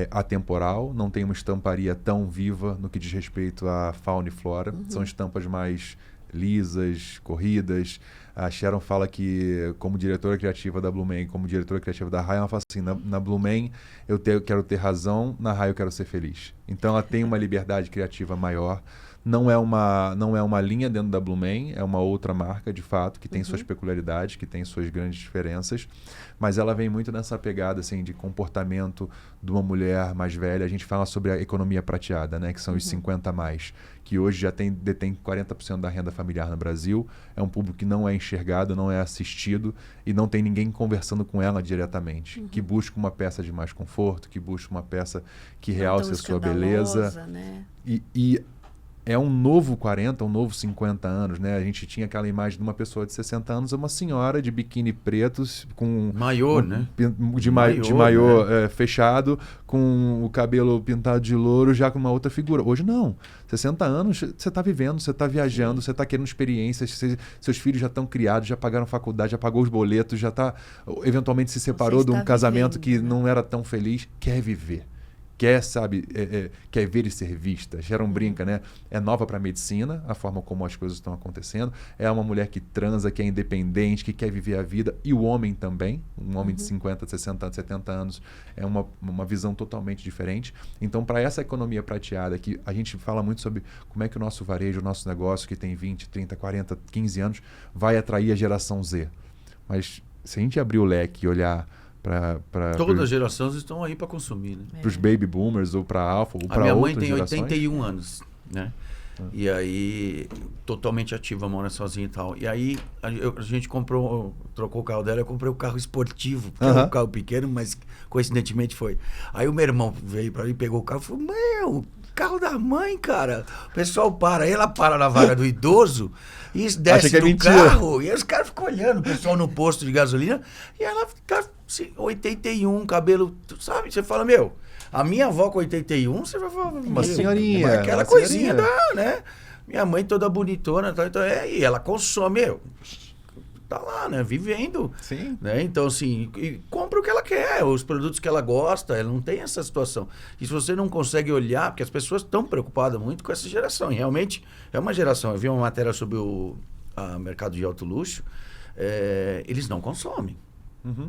atemporal, não tem uma estamparia tão viva no que diz respeito à fauna e flora. São estampas mais lisas, corridas. A Sharon fala que, como diretora criativa da Blumen, como diretora criativa da Rai, ela fala assim, na Blumen quero ter razão, na Rai eu quero ser feliz. Então ela tem uma liberdade criativa maior. Não é uma linha dentro da Blumen, é uma outra marca, de fato, que tem suas peculiaridades, que tem suas grandes diferenças, mas ela vem muito nessa pegada assim, de comportamento de uma mulher mais velha. A gente fala sobre a economia prateada, né, que são os 50 a mais, que hoje já detém 40% da renda familiar no Brasil. É um público que não é enxergado, não é assistido e não tem ninguém conversando com ela diretamente, que busca uma peça de mais conforto, que busca uma peça que realce a sua beleza. Né? E é um novo 40, um novo 50 anos, né? A gente tinha aquela imagem de uma pessoa de 60 anos, uma senhora de biquíni pretos, com... Maiô, né? De maiô, né? Fechado, com o cabelo pintado de louro, já com uma outra figura. Hoje não. 60 anos, você está vivendo, você está viajando, você está querendo experiências, seus filhos já estão criados, já pagaram faculdade, já pagou os boletos, já está... Eventualmente se separou de um casamento que não era tão feliz. Quer viver. Quer, sabe, quer ver e ser vista. Sharon brinca, né? É nova para a medicina, a forma como as coisas estão acontecendo. É uma mulher que transa, que é independente, que quer viver a vida. E o homem também. Um homem de 50, 60, 70 anos é uma visão totalmente diferente. Então, para essa economia prateada, que a gente fala muito sobre como é que o nosso varejo, o nosso negócio, que tem 20, 30, 40, 15 anos, vai atrair a geração Z. Mas se a gente abrir o leque e olhar... Todas as gerações estão aí para consumir, né? Para os baby boomers ou para alfa ou para outras gerações. A minha mãe tem 81 anos, né? E aí, totalmente ativa, mora sozinha e tal. E aí, a gente trocou o carro dela, eu comprei o carro esportivo, porque era um carro pequeno, mas coincidentemente foi. Aí o meu irmão veio para mim, pegou o carro e falou, meu, carro da mãe, cara. O pessoal ela para na vaga do idoso e desce do carro. E aí os caras ficam olhando, o pessoal no posto de gasolina, e ela fica assim, 81, cabelo, sabe? Você fala, meu... A minha avó com 81, você vai falar... Uma senhorinha. Aquela coisinha né? Minha mãe toda bonitona, então, e ela consome, tá lá, né? Vivendo. Sim. Né? Então, assim, compra o que ela quer, os produtos que ela gosta, ela não tem essa situação. E se você não consegue olhar, porque as pessoas estão preocupadas muito com essa geração, e realmente é uma geração. Eu vi uma matéria sobre o mercado de alto luxo, eles não consomem.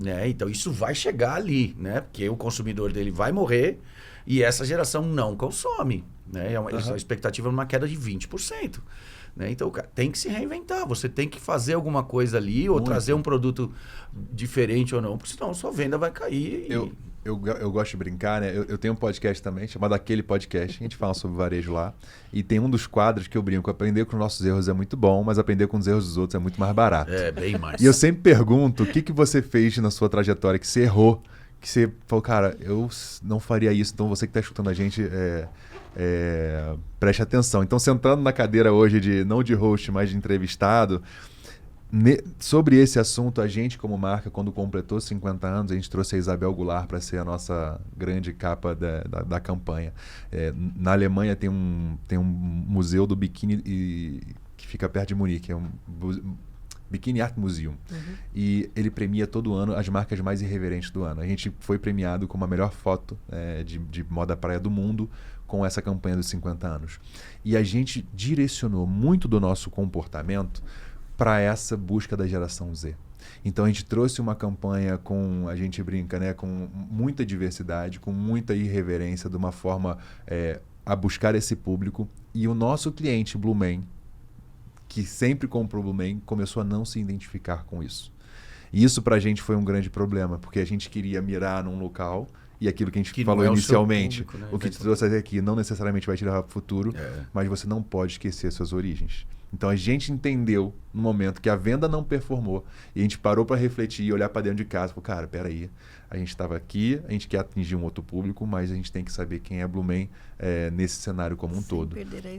Né? Então isso vai chegar ali, né? Porque o consumidor dele vai morrer e essa geração não consome, né? A expectativa é uma queda de 20%. Né? Então, cara, tem que se reinventar. Você tem que fazer alguma coisa ali ou trazer um produto diferente ou não, porque senão a sua venda vai cair. Eu gosto de brincar, né? Eu tenho um podcast também, chamado Aquele Podcast. A gente fala sobre varejo lá. E tem um dos quadros que eu brinco. Aprender com os nossos erros é muito bom, mas aprender com os erros dos outros é muito mais barato. É, bem mais. E eu sempre pergunto, o que você fez na sua trajetória que você errou? Que você falou, cara, eu não faria isso. Então você que está escutando a gente, preste atenção. Então, sentando na cadeira hoje, não de host, mas de entrevistado... Sobre esse assunto, a gente como marca, quando completou 50 anos, a gente trouxe a Isabel Goulart para ser a nossa grande capa da campanha. Na Alemanha tem um museu do biquíni que fica perto de Munique, é um Bikini Art Museum. E ele premia todo ano as marcas mais irreverentes do ano. A gente foi premiado como a melhor foto de moda praia do mundo com essa campanha dos 50 anos. E a gente direcionou muito do nosso comportamento para essa busca da geração Z. Então a gente trouxe uma campanha com, a gente brinca, né, com muita diversidade, com muita irreverência, de uma forma a buscar esse público. E o nosso cliente, Blumen, que sempre comprou Blumen, começou a não se identificar com isso. E isso para a gente foi um grande problema, porque a gente queria mirar num local... E aquilo que a gente falou inicialmente, o, público, né? O que te trouxe até aqui não necessariamente vai te levar para o futuro, mas você não pode esquecer suas origens. Então a gente entendeu no momento que a venda não performou e a gente parou para refletir e olhar para dentro de casa. Falou, cara, peraí, a gente estava aqui, a gente quer atingir um outro público, mas a gente tem que saber quem é Blumen nesse cenário como um todo.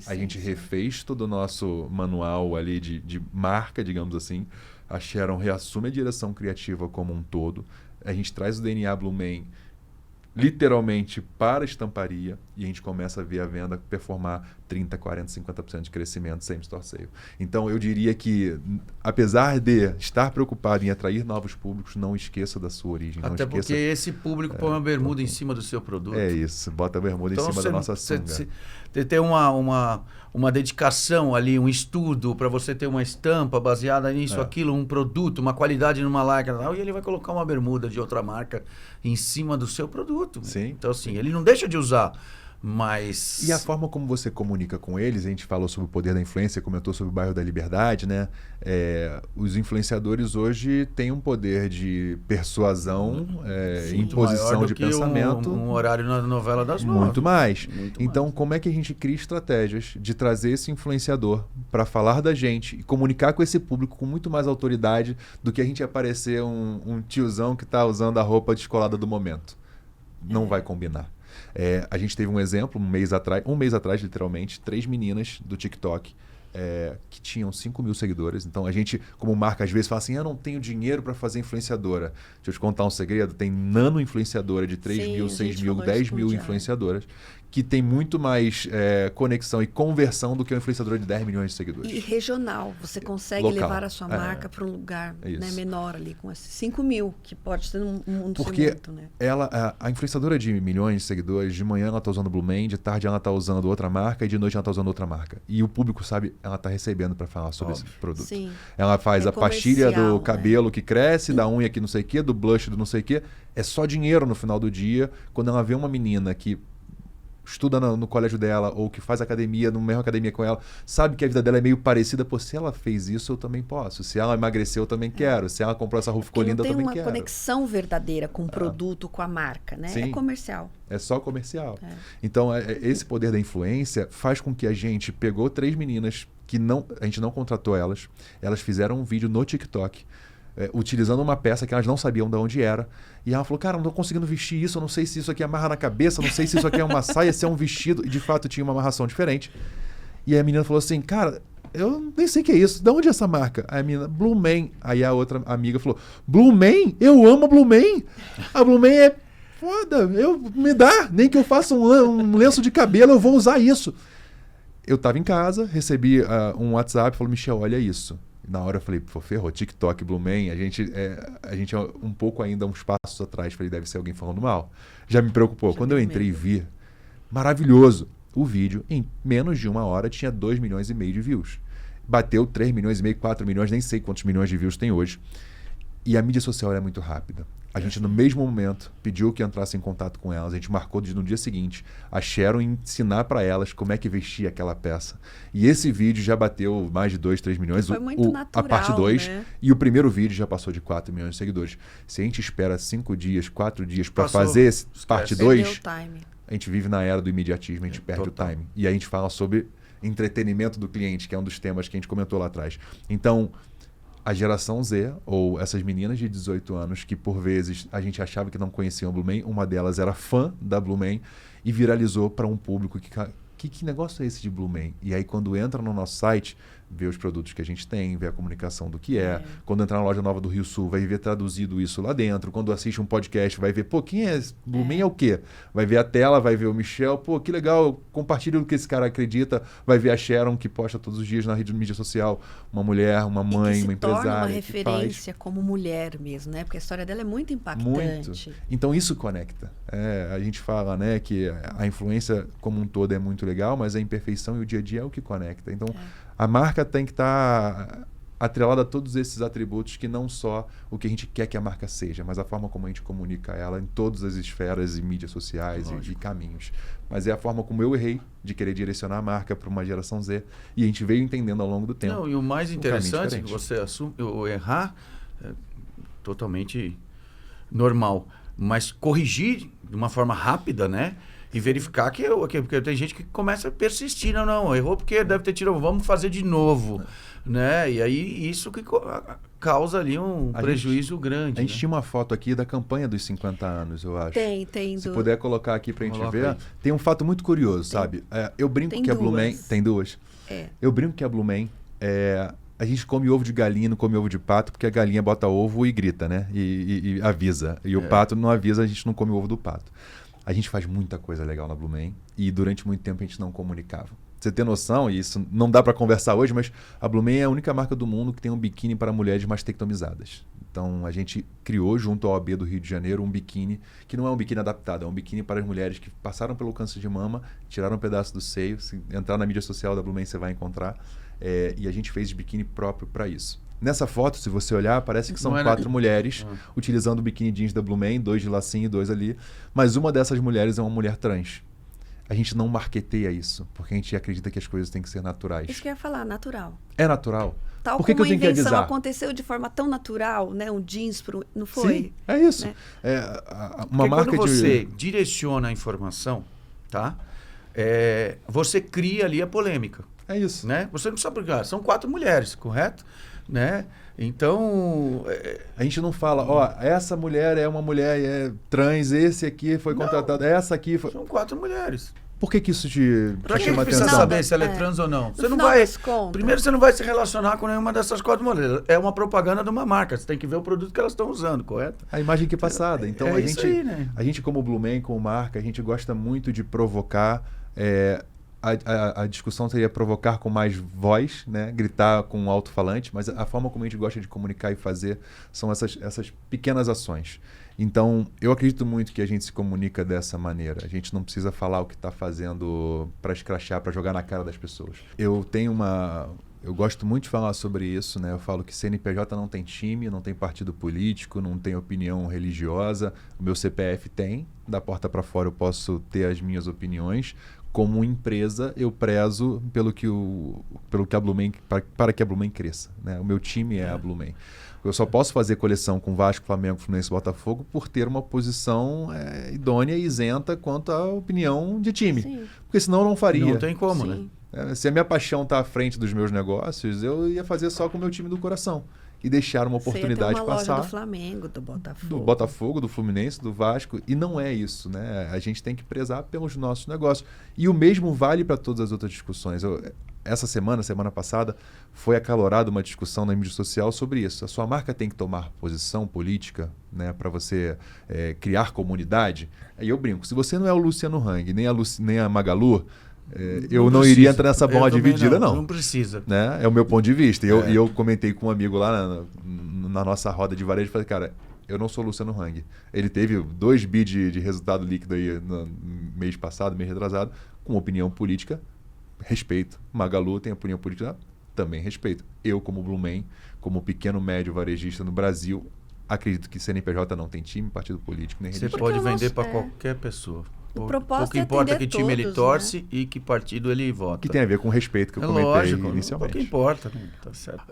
A gente refez todo o nosso manual ali de marca, digamos assim. A Sharon reassume a direção criativa como um todo. A gente traz o DNA Blumen literalmente para estamparia, e a gente começa a ver a venda performar 30%, 40%, 50% de crescimento sem store sale. Então, eu diria que, apesar de estar preocupado em atrair novos públicos, não esqueça da sua origem. Até não porque esse público põe uma bermuda em cima do seu produto. É isso, bota a bermuda em cima da nossa sunga. Você tem uma dedicação ali, um estudo para você ter uma estampa baseada nisso, aquilo, um produto, uma qualidade numa marca, e ele vai colocar uma bermuda de outra marca em cima do seu produto. Sim. Então, assim, ele não deixa de usar. Mas... E a forma como você comunica com eles, a gente falou sobre o poder da influência, comentou sobre o bairro da Liberdade, né? Os influenciadores hoje têm um poder de persuasão, imposição de pensamento. Um horário na novela das 9. Muito mais. Então, como é que a gente cria estratégias de trazer esse influenciador para falar da gente e comunicar com esse público com muito mais autoridade do que a gente aparecer um tiozão que está usando a roupa descolada do momento? Não vai combinar. A gente teve um exemplo, um mês atrás, literalmente, 3 meninas do TikTok que tinham 5 mil seguidores. Então, a gente, como marca, às vezes fala assim, eu não tenho dinheiro para fazer influenciadora. Deixa eu te contar um segredo, tem nano influenciadora de 3 mil, 6 mil, 10 mil influenciadoras que tem muito mais conexão e conversão do que uma influenciadora de 10 milhões de seguidores. E regional, você consegue levar a sua marca para um lugar menor ali, com esses 5 mil, que pode ser um mundo segmento, né? A influenciadora de milhões de seguidores, de manhã ela está usando Blue Man, de tarde ela está usando outra marca e de noite ela está usando outra marca. E o público sabe, ela está recebendo para falar sobre esse produto. Sim. Ela faz a pastilha do cabelo que cresce, da unha que não sei o quê, do blush do não sei o quê. É só dinheiro no final do dia. Quando ela vê uma menina que estuda no colégio dela ou que faz academia, na mesma academia com ela, sabe que a vida dela é meio parecida. Pô, se ela fez isso, eu também posso. Se ela emagreceu, eu também quero. Se ela comprou essa roupa ficou linda, eu também quero. Tem uma conexão verdadeira com o produto, com a marca, né? Sim. É comercial. É só comercial. Então, esse poder da influência faz com que a gente pegou 3 meninas que a gente não contratou elas. Elas fizeram um vídeo no TikTok, utilizando uma peça que elas não sabiam de onde era. E ela falou, cara, não estou conseguindo vestir isso, eu não sei se isso aqui amarra na cabeça, não sei se isso aqui é uma saia, se é um vestido. E de fato tinha uma amarração diferente. E aí a menina falou assim, cara, eu nem sei o que é isso, de onde é essa marca? Aí a menina, Blue Man. Aí a outra amiga falou, Blue Man? Eu amo a Blue Man. A Blue Man é foda, me dá, nem que eu faça um lenço de cabelo, eu vou usar isso. Eu estava em casa, recebi um WhatsApp, falou, Michel, olha isso. Na hora eu falei, pô, ferrou, TikTok, Blue Man, a gente é um pouco ainda uns passos atrás. Falei, deve ser alguém falando mal. Já me preocupou. Quando eu entrei e vi, maravilhoso. O vídeo, em menos de 1 hora, tinha 2,5 milhões de views. Bateu 3,5 milhões, 4 milhões, nem sei quantos milhões de views tem hoje. E a mídia social é muito rápida. A gente, no mesmo momento, pediu que entrasse em contato com elas. A gente marcou no dia seguinte a Sharon ensinar para elas como é que vestia aquela peça. E esse vídeo já bateu mais de 2, 3 milhões. Foi muito natural, a parte 2. Né? E o primeiro vídeo já passou de 4 milhões de seguidores. Se a gente espera 5 dias, 4 dias para fazer esse parte 2, a gente vive na era do imediatismo, a gente perde o time. E aí a gente fala sobre entretenimento do cliente, que é um dos temas que a gente comentou lá atrás. Então, a geração Z, ou essas meninas de 18 anos, que por vezes a gente achava que não conheciam a Blue Man, uma delas era fã da Blue Man e viralizou para um público que negócio é esse de Blue Man? E aí quando entra no nosso site, vê os produtos que a gente tem, vê a comunicação do que é. Quando entrar na loja nova do Rio Sul, vai ver traduzido isso lá dentro. Quando assiste um podcast, vai ver, pô, quem é esse? Blue Man é o quê? Vai ver a tela, vai ver o Michel, pô, que legal, compartilha o que esse cara acredita. Vai ver a Sharon, que posta todos os dias na rede de mídia social. Uma mulher, uma mãe, uma empresária. Torna uma referência como mulher mesmo, né? Porque a história dela é muito impactante. Muito. Então isso conecta. A gente fala, né, que a influência como um todo é muito legal, mas a imperfeição e o dia a dia é o que conecta. Então, a marca tem que estar atrelada a todos esses atributos, que não só o que a gente quer que a marca seja, mas a forma como a gente comunica ela em todas as esferas e mídias sociais e caminhos. Mas é a forma como eu errei de querer direcionar a marca para uma geração Z, e a gente veio entendendo ao longo do tempo. Não, e o mais interessante é que você assume, o errar é totalmente normal, mas corrigir de uma forma rápida, né? E verificar porque tem gente que começa a persistir. Não, errou porque deve ter tirado, vamos fazer de novo. Né? E aí isso que causa ali um prejuízo grande. A gente tinha uma foto aqui da campanha dos 50 anos, eu acho. Tem. Se puder colocar aqui pra gente ver. Aí. Tem um fato muito curioso, sabe? Eu brinco que a Blue Man... Tem duas. Eu brinco que a Blue Man... A gente come ovo de galinha, não come ovo de pato, porque a galinha bota ovo e grita, né? E avisa. E o pato não avisa, a gente não come o ovo do pato. A gente faz muita coisa legal na Blumen e durante muito tempo a gente não comunicava. Você tem noção, e isso não dá para conversar hoje, mas a Blumen é a única marca do mundo que tem um biquíni para mulheres mastectomizadas. Então, a gente criou, junto ao OAB do Rio de Janeiro, um biquíni que não é um biquíni adaptado, é um biquíni para as mulheres que passaram pelo câncer de mama, tiraram um pedaço do seio. Se entrar na mídia social da Blumen, você vai encontrar. E a gente fez biquíni próprio para isso. Nessa foto, se você olhar, parece que são 4 mulheres utilizando o biquíni jeans da Blumen, 2 de lacinho e 2 ali. Mas uma dessas mulheres é uma mulher trans. A gente não marqueteia isso, porque a gente acredita que as coisas têm que ser naturais. Isso que eu ia falar, natural. É natural. Tal Por que como que eu tenho a invenção que avisar? aconteceu de forma tão natural, né? Um jeans, não foi? Sim, é isso. Né? Uma marca quando você direciona a informação, tá? Você cria ali a polêmica. É isso. Né? Você não precisa brigar. São 4 mulheres, correto? Né? Então... A gente não fala, essa mulher é uma mulher trans, esse aqui foi contratado, essa aqui foi... São 4 mulheres. Por que isso te Pra que chama precisa atenção? saber se ela é trans ou não? Você não final vai. das contas. Primeiro, você não vai se relacionar com nenhuma dessas 4 mulheres. É uma propaganda de uma marca. Você tem que ver o produto que elas estão usando, correto? A imagem que é passada. Então, isso aí, né? a gente, como Blumen, como marca, a gente gosta muito de provocar. A discussão seria provocar com mais voz, né? Gritar com um alto-falante, mas a forma como a gente gosta de comunicar e fazer são essas pequenas ações. Então, eu acredito muito que a gente se comunica dessa maneira. A gente não precisa falar o que está fazendo para escrachar, para jogar na cara das pessoas. Eu gosto muito de falar sobre isso, né? Eu falo que CNPJ não tem time, não tem partido político, não tem opinião religiosa. O meu CPF tem, da porta para fora eu posso ter as minhas opiniões. Como empresa, eu prezo para que a Blumen cresça, né? O meu time é a Blumen. Eu só posso fazer coleção com Vasco, Flamengo, Fluminense e Botafogo por ter uma posição idônea e isenta quanto à opinião de time. Sim. Porque senão eu não faria. Não tem como, Sim. né? Se a minha paixão está à frente dos meus negócios, eu ia fazer só com o meu time do coração. E deixar uma oportunidade uma passar. loja do Flamengo, do Botafogo. Do Botafogo, do Fluminense, do Vasco. E não é isso, né? A gente tem que prezar pelos nossos negócios. E o mesmo vale para todas as outras discussões. Essa semana passada, foi acalorada uma discussão na mídia social sobre isso. A sua marca tem que tomar posição política, né, para você criar comunidade. Aí eu brinco, se você não é o Luciano Hang, nem a Magalu, eu não iria entrar nessa bomba dividida, não. Não precisa. Né? É o meu ponto de vista. E eu comentei com um amigo lá na nossa roda de varejo, falei, cara, eu não sou o Luciano Hang. Ele teve 2 bi de resultado líquido aí no mês passado, mês retrasado, com opinião política, respeito. Magalu tem opinião política, também respeito. Eu, como Blumen, como pequeno médio varejista no Brasil, acredito que CNPJ não tem time, partido político, nem religião. Você pode vender para qualquer pessoa. O propósito pouco importa atender que time ele todos, torce, né? e que partido ele vota. Que tem a ver com o respeito que eu comentei lógico, inicialmente. Pouco importa, né? Tá certo.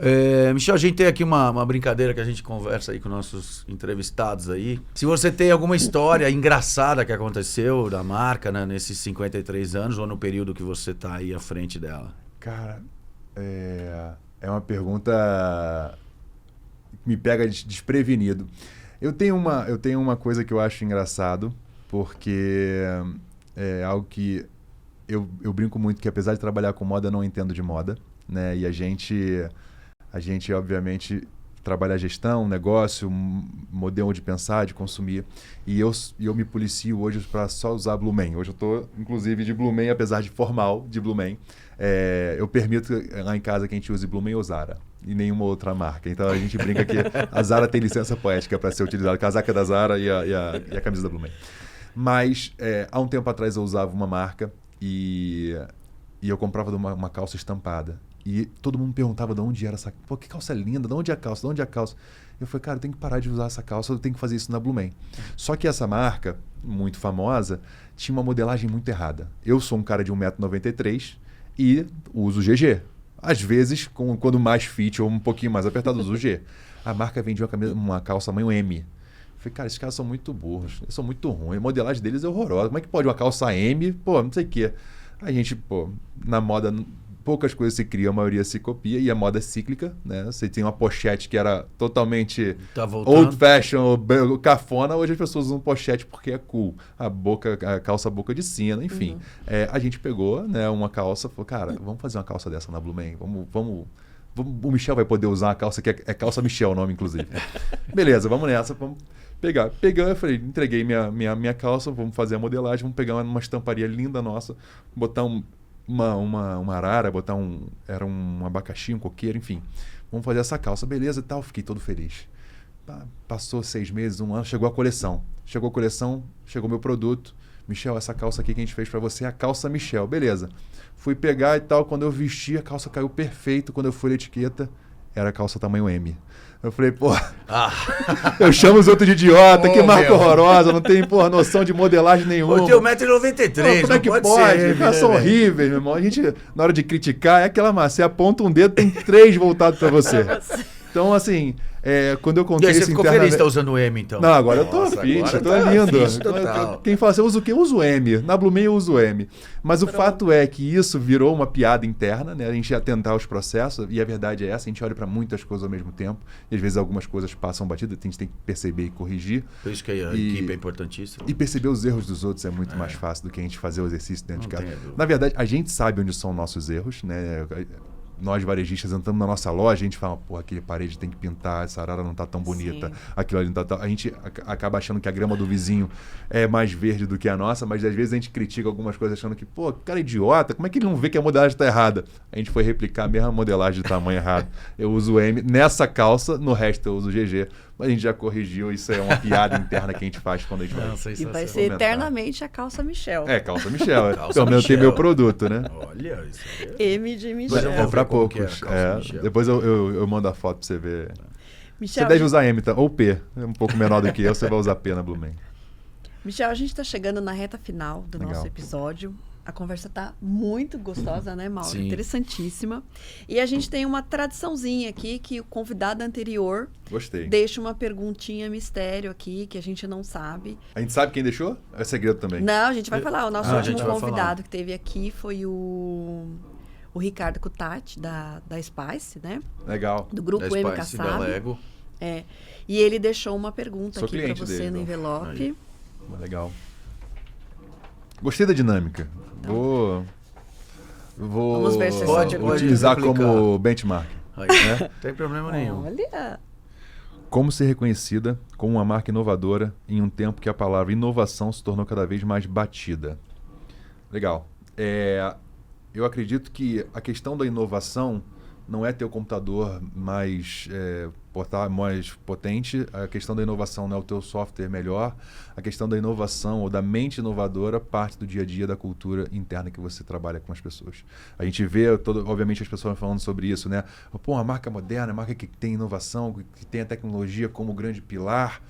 Michel, a gente tem aqui uma brincadeira que a gente conversa aí com nossos entrevistados aí. Se você tem alguma história engraçada que aconteceu da marca, né, nesses 53 anos ou no período que você está aí à frente dela. Cara, é uma pergunta que me pega desprevenido. Eu tenho uma coisa que eu acho engraçado, porque é algo que eu brinco muito, que apesar de trabalhar com moda, eu não entendo de moda, né? E a gente obviamente trabalha gestão, negócio, modelo de pensar, de consumir. E eu me policio hoje para só usar Blumen. Hoje eu estou, inclusive, de Blumen, apesar de formal, de Blumen. Eu permito lá em casa que a gente use Blumen ou Zara, e nenhuma outra marca. Então a gente brinca que a Zara tem licença poética para ser utilizada, a casaca da Zara e a camisa da Blumen. Mas há um tempo atrás eu usava uma marca e eu comprava uma calça estampada. E todo mundo perguntava de onde era essa... Pô, que calça linda, de onde é a calça, de onde é a calça? Eu falei, cara, eu tenho que parar de usar essa calça, eu tenho que fazer isso na Blumen. Só que essa marca, muito famosa, tinha uma modelagem muito errada. Eu sou um cara de 1,93 m e uso GG. Às vezes, quando mais fit ou um pouquinho mais apertado, uso G. A marca vendia uma calça tamanho M. Eu falei, cara, esses caras são muito burros, eles são muito ruins, a modelagem deles é horrorosa. Como é que pode uma calça M? Pô, não sei o quê. A gente, na moda... Poucas coisas se criam, a maioria se copia, e a moda é cíclica, né? Você tem uma pochete que era totalmente old fashion, cafona, hoje as pessoas usam pochete porque é cool. A calça boca de sino, enfim. Uhum. A gente pegou, né, uma calça, falou, cara, vamos fazer uma calça dessa na Blumen, vamos, o Michel vai poder usar a calça, que é calça Michel o nome, inclusive. Beleza, vamos nessa. Pegando, eu falei, entreguei minha calça, vamos fazer a modelagem, vamos pegar uma estamparia linda nossa, botar uma arara, era um abacaxi, um coqueiro, enfim. Vamos fazer essa calça, beleza e tal. Fiquei todo feliz. Passou 6 meses, 1 ano, chegou a coleção. Chegou meu produto. Michel, essa calça aqui que a gente fez para você é a calça Michel. Beleza. Fui pegar e tal, quando eu vesti, a calça caiu perfeito. Quando eu fui na etiqueta, era a calça tamanho M. Eu falei, pô, eu chamo os outros de idiota, que marca horrorosa, não tem, porra, noção de modelagem nenhuma. Eu tenho 1,93m, como é que pode? Os caras são horríveis, meu irmão. A gente, na hora de criticar, é aquela massa. Você aponta um dedo, tem 3 voltados para você. Então, assim, quando eu contei isso você ficou feliz de estar usando o M, então? Não, agora eu tô fit, eu tô lindo. Quem fala assim, eu uso o quê? Eu uso o M. Na Blumei eu uso o M. Mas o fato é que isso virou uma piada interna, né? A gente ia tentar os processos, e a verdade é essa, a gente olha para muitas coisas ao mesmo tempo, e às vezes algumas coisas passam batidas, a gente tem que perceber e corrigir. Por isso que a equipe é importantíssima. E perceber os erros dos outros é muito mais fácil do que a gente fazer o exercício dentro de casa. Na verdade, a gente sabe onde são nossos erros, né? Nós varejistas entramos na nossa loja, a gente fala, pô, aquele parede tem que pintar, essa arara não tá tão bonita, aquilo ali não tá tão... A gente acaba achando que a grama do vizinho é mais verde do que a nossa, mas às vezes a gente critica algumas coisas achando que, pô, cara idiota, como é que ele não vê que a modelagem tá errada? A gente foi replicar a mesma modelagem de tamanho errado. Eu uso M nessa calça, no resto eu uso GG, mas a gente já corrigiu, isso é uma piada interna que a gente faz quando a gente vai. E vai ser eternamente a calça Michel. Calça Michel. Pelo menos tem meu produto, né? Olha, isso M de Michel. É pra poucos. Depois eu mando a foto pra você ver. Michel, você deve usar M, ou P. É um pouco menor do que eu, você vai usar P na Blumei. Michel, a gente está chegando na reta final do nosso episódio. A conversa tá muito gostosa, né, Mauro? Sim. Interessantíssima. E a gente tem uma tradiçãozinha aqui que o convidado anterior deixa uma perguntinha mistério aqui que a gente não sabe. A gente sabe quem deixou? É segredo também? Não, a gente vai falar. O nosso último convidado que teve aqui foi o Ricardo Cutati, da Spice, né? Legal. Do grupo da MK Spice, da Lego. E ele deixou uma pergunta aqui para você dele, no envelope. Legal. Gostei da dinâmica. Então, vamos ver se pode utilizar como benchmark. Aí, né? Não tem problema nenhum. Olha. Como ser reconhecida como uma marca inovadora em um tempo que a palavra inovação se tornou cada vez mais batida? Legal. Eu acredito que a questão da inovação não é ter o computador mais potente, a questão da inovação não é o teu software melhor, a questão da inovação ou da mente inovadora parte do dia a dia da cultura interna que você trabalha com as pessoas. A gente vê, obviamente, as pessoas falando sobre isso, né? Pô, uma marca moderna, uma marca que tem inovação, que tem a tecnologia como grande pilar.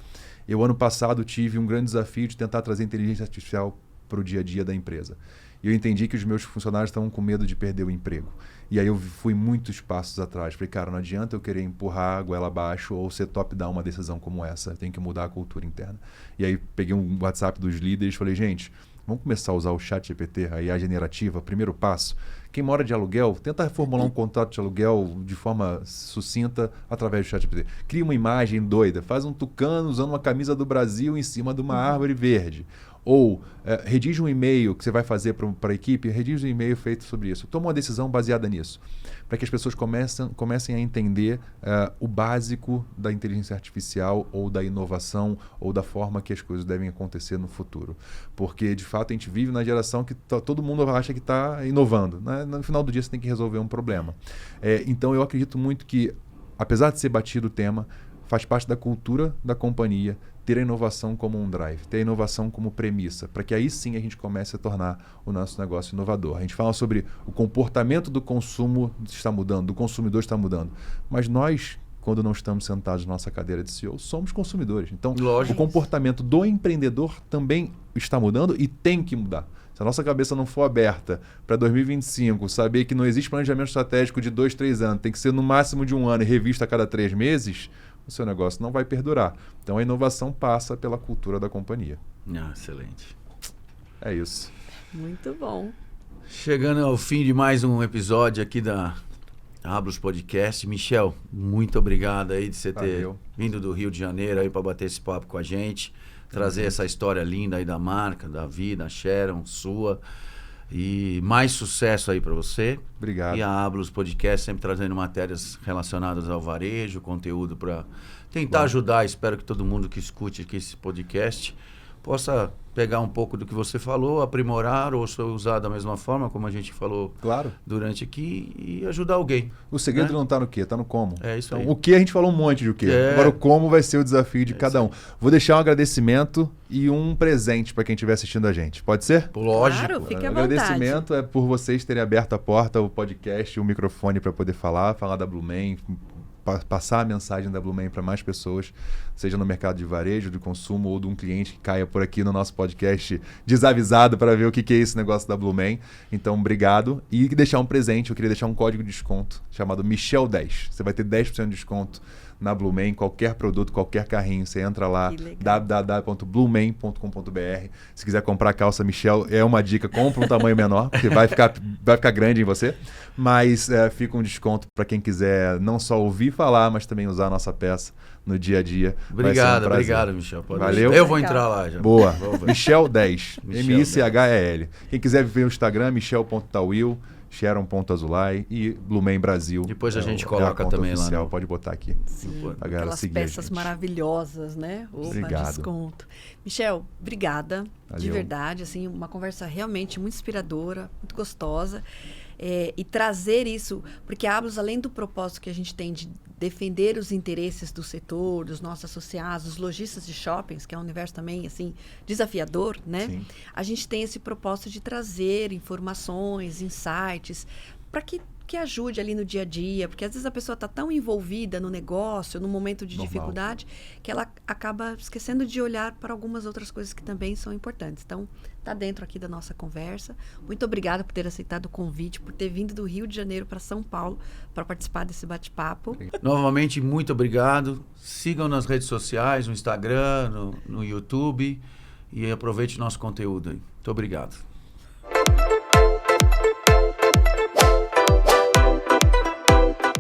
Eu, ano passado, tive um grande desafio de tentar trazer inteligência artificial para o dia a dia da empresa. E eu entendi que os meus funcionários estavam com medo de perder o emprego. E aí eu fui muitos passos atrás. Falei, cara, não adianta eu querer empurrar a goela abaixo ou ser top-down uma decisão como essa. Eu tenho que mudar a cultura interna. E aí peguei um WhatsApp dos líderes e falei, gente, vamos começar a usar o ChatGPT, a IA generativa, primeiro passo. Quem mora de aluguel, tenta formular um contrato de aluguel de forma sucinta através do ChatGPT. Cria uma imagem doida, faz um tucano usando uma camisa do Brasil em cima de uma árvore verde. Ou redige um e-mail que você vai fazer para a equipe, redige um e-mail feito sobre isso. Toma uma decisão baseada nisso, para que as pessoas comecem a entender o básico da inteligência artificial ou da inovação ou da forma que as coisas devem acontecer no futuro. Porque, de fato, a gente vive na geração que todo mundo acha que está inovando. Né? No final do dia, você tem que resolver um problema. Então, eu acredito muito que, apesar de ser batido o tema, faz parte da cultura da companhia ter a inovação como um drive, ter a inovação como premissa, para que aí sim a gente comece a tornar o nosso negócio inovador. A gente fala sobre o comportamento do consumo está mudando, do consumidor está mudando, mas nós, quando não estamos sentados na nossa cadeira de CEO, somos consumidores. Então, o comportamento do empreendedor também está mudando e tem que mudar. Se a nossa cabeça não for aberta para 2025, saber que não existe planejamento estratégico de 2, 3 anos, tem que ser no máximo de 1 ano e revista a cada 3 meses, o seu negócio não vai perdurar. Então, a inovação passa pela cultura da companhia. Excelente. É isso. Muito bom. Chegando ao fim de mais um episódio aqui da Ablos Podcast. Michel, muito obrigado aí de você ter vindo do Rio de Janeiro aí para bater esse papo com a gente, trazer essa história linda aí da marca, da vida, Sharon, sua. E mais sucesso aí para você. Obrigado. E a Ablos Podcast sempre trazendo matérias relacionadas ao varejo, conteúdo para tentar ajudar. Espero que todo mundo que escute aqui esse podcast possa pegar um pouco do que você falou, aprimorar ou usar da mesma forma, como a gente falou durante aqui, e ajudar alguém. O segredo não está no quê, está no como. É isso aí. Então, o que a gente falou um monte de o quê. Agora o como vai ser o desafio de cada um. Vou deixar um agradecimento e um presente para quem estiver assistindo a gente. Pode ser? Lógico. Claro, fique à O vontade. agradecimento é por vocês terem aberto a porta, o podcast, o microfone para poder falar da Blumen, passar a mensagem da Blumen para mais pessoas, seja no mercado de varejo, de consumo ou de um cliente que caia por aqui no nosso podcast desavisado para ver o que é esse negócio da Blumen. Então, obrigado. E deixar um presente, eu queria deixar um código de desconto chamado Michel10. Você vai ter 10% de desconto na Blumen, qualquer produto, qualquer carrinho. Você entra lá, www.blumen.com.br. Se quiser comprar a calça Michel, é uma dica, compra um tamanho menor, porque vai ficar grande em você. Mas fica um desconto para quem quiser não só ouvir falar, mas também usar a nossa peça no dia a dia. Obrigado, Michel. Valeu. Eu vou entrar lá já. Boa. Michel10. Michel M-I-C-H-E-L. Quem quiser ver o Instagram, michel.tawil, Sharon.azulay e Blumen Brasil. Depois a gente coloca também oficial. lá. Pode botar aqui. Sim, aquelas peças maravilhosas, né? Opa, obrigado. Desconto. Michel, obrigada. Valeu. De verdade, assim, uma conversa realmente muito inspiradora, muito gostosa. E trazer isso, porque a Ablos, além do propósito que a gente tem de defender os interesses do setor, dos nossos associados, dos lojistas de shoppings, que é um universo também assim desafiador, né? Sim. A gente tem esse propósito de trazer informações, insights, para que ajude ali no dia a dia, porque às vezes a pessoa está tão envolvida no negócio, no momento de dificuldade, que ela acaba esquecendo de olhar para algumas outras coisas que também são importantes. Então, está dentro aqui da nossa conversa. Muito obrigada por ter aceitado o convite, por ter vindo do Rio de Janeiro para São Paulo para participar desse bate-papo. Novamente, muito obrigado. Sigam nas redes sociais, no Instagram, no YouTube, e aproveite o nosso conteúdo aí. Muito obrigado.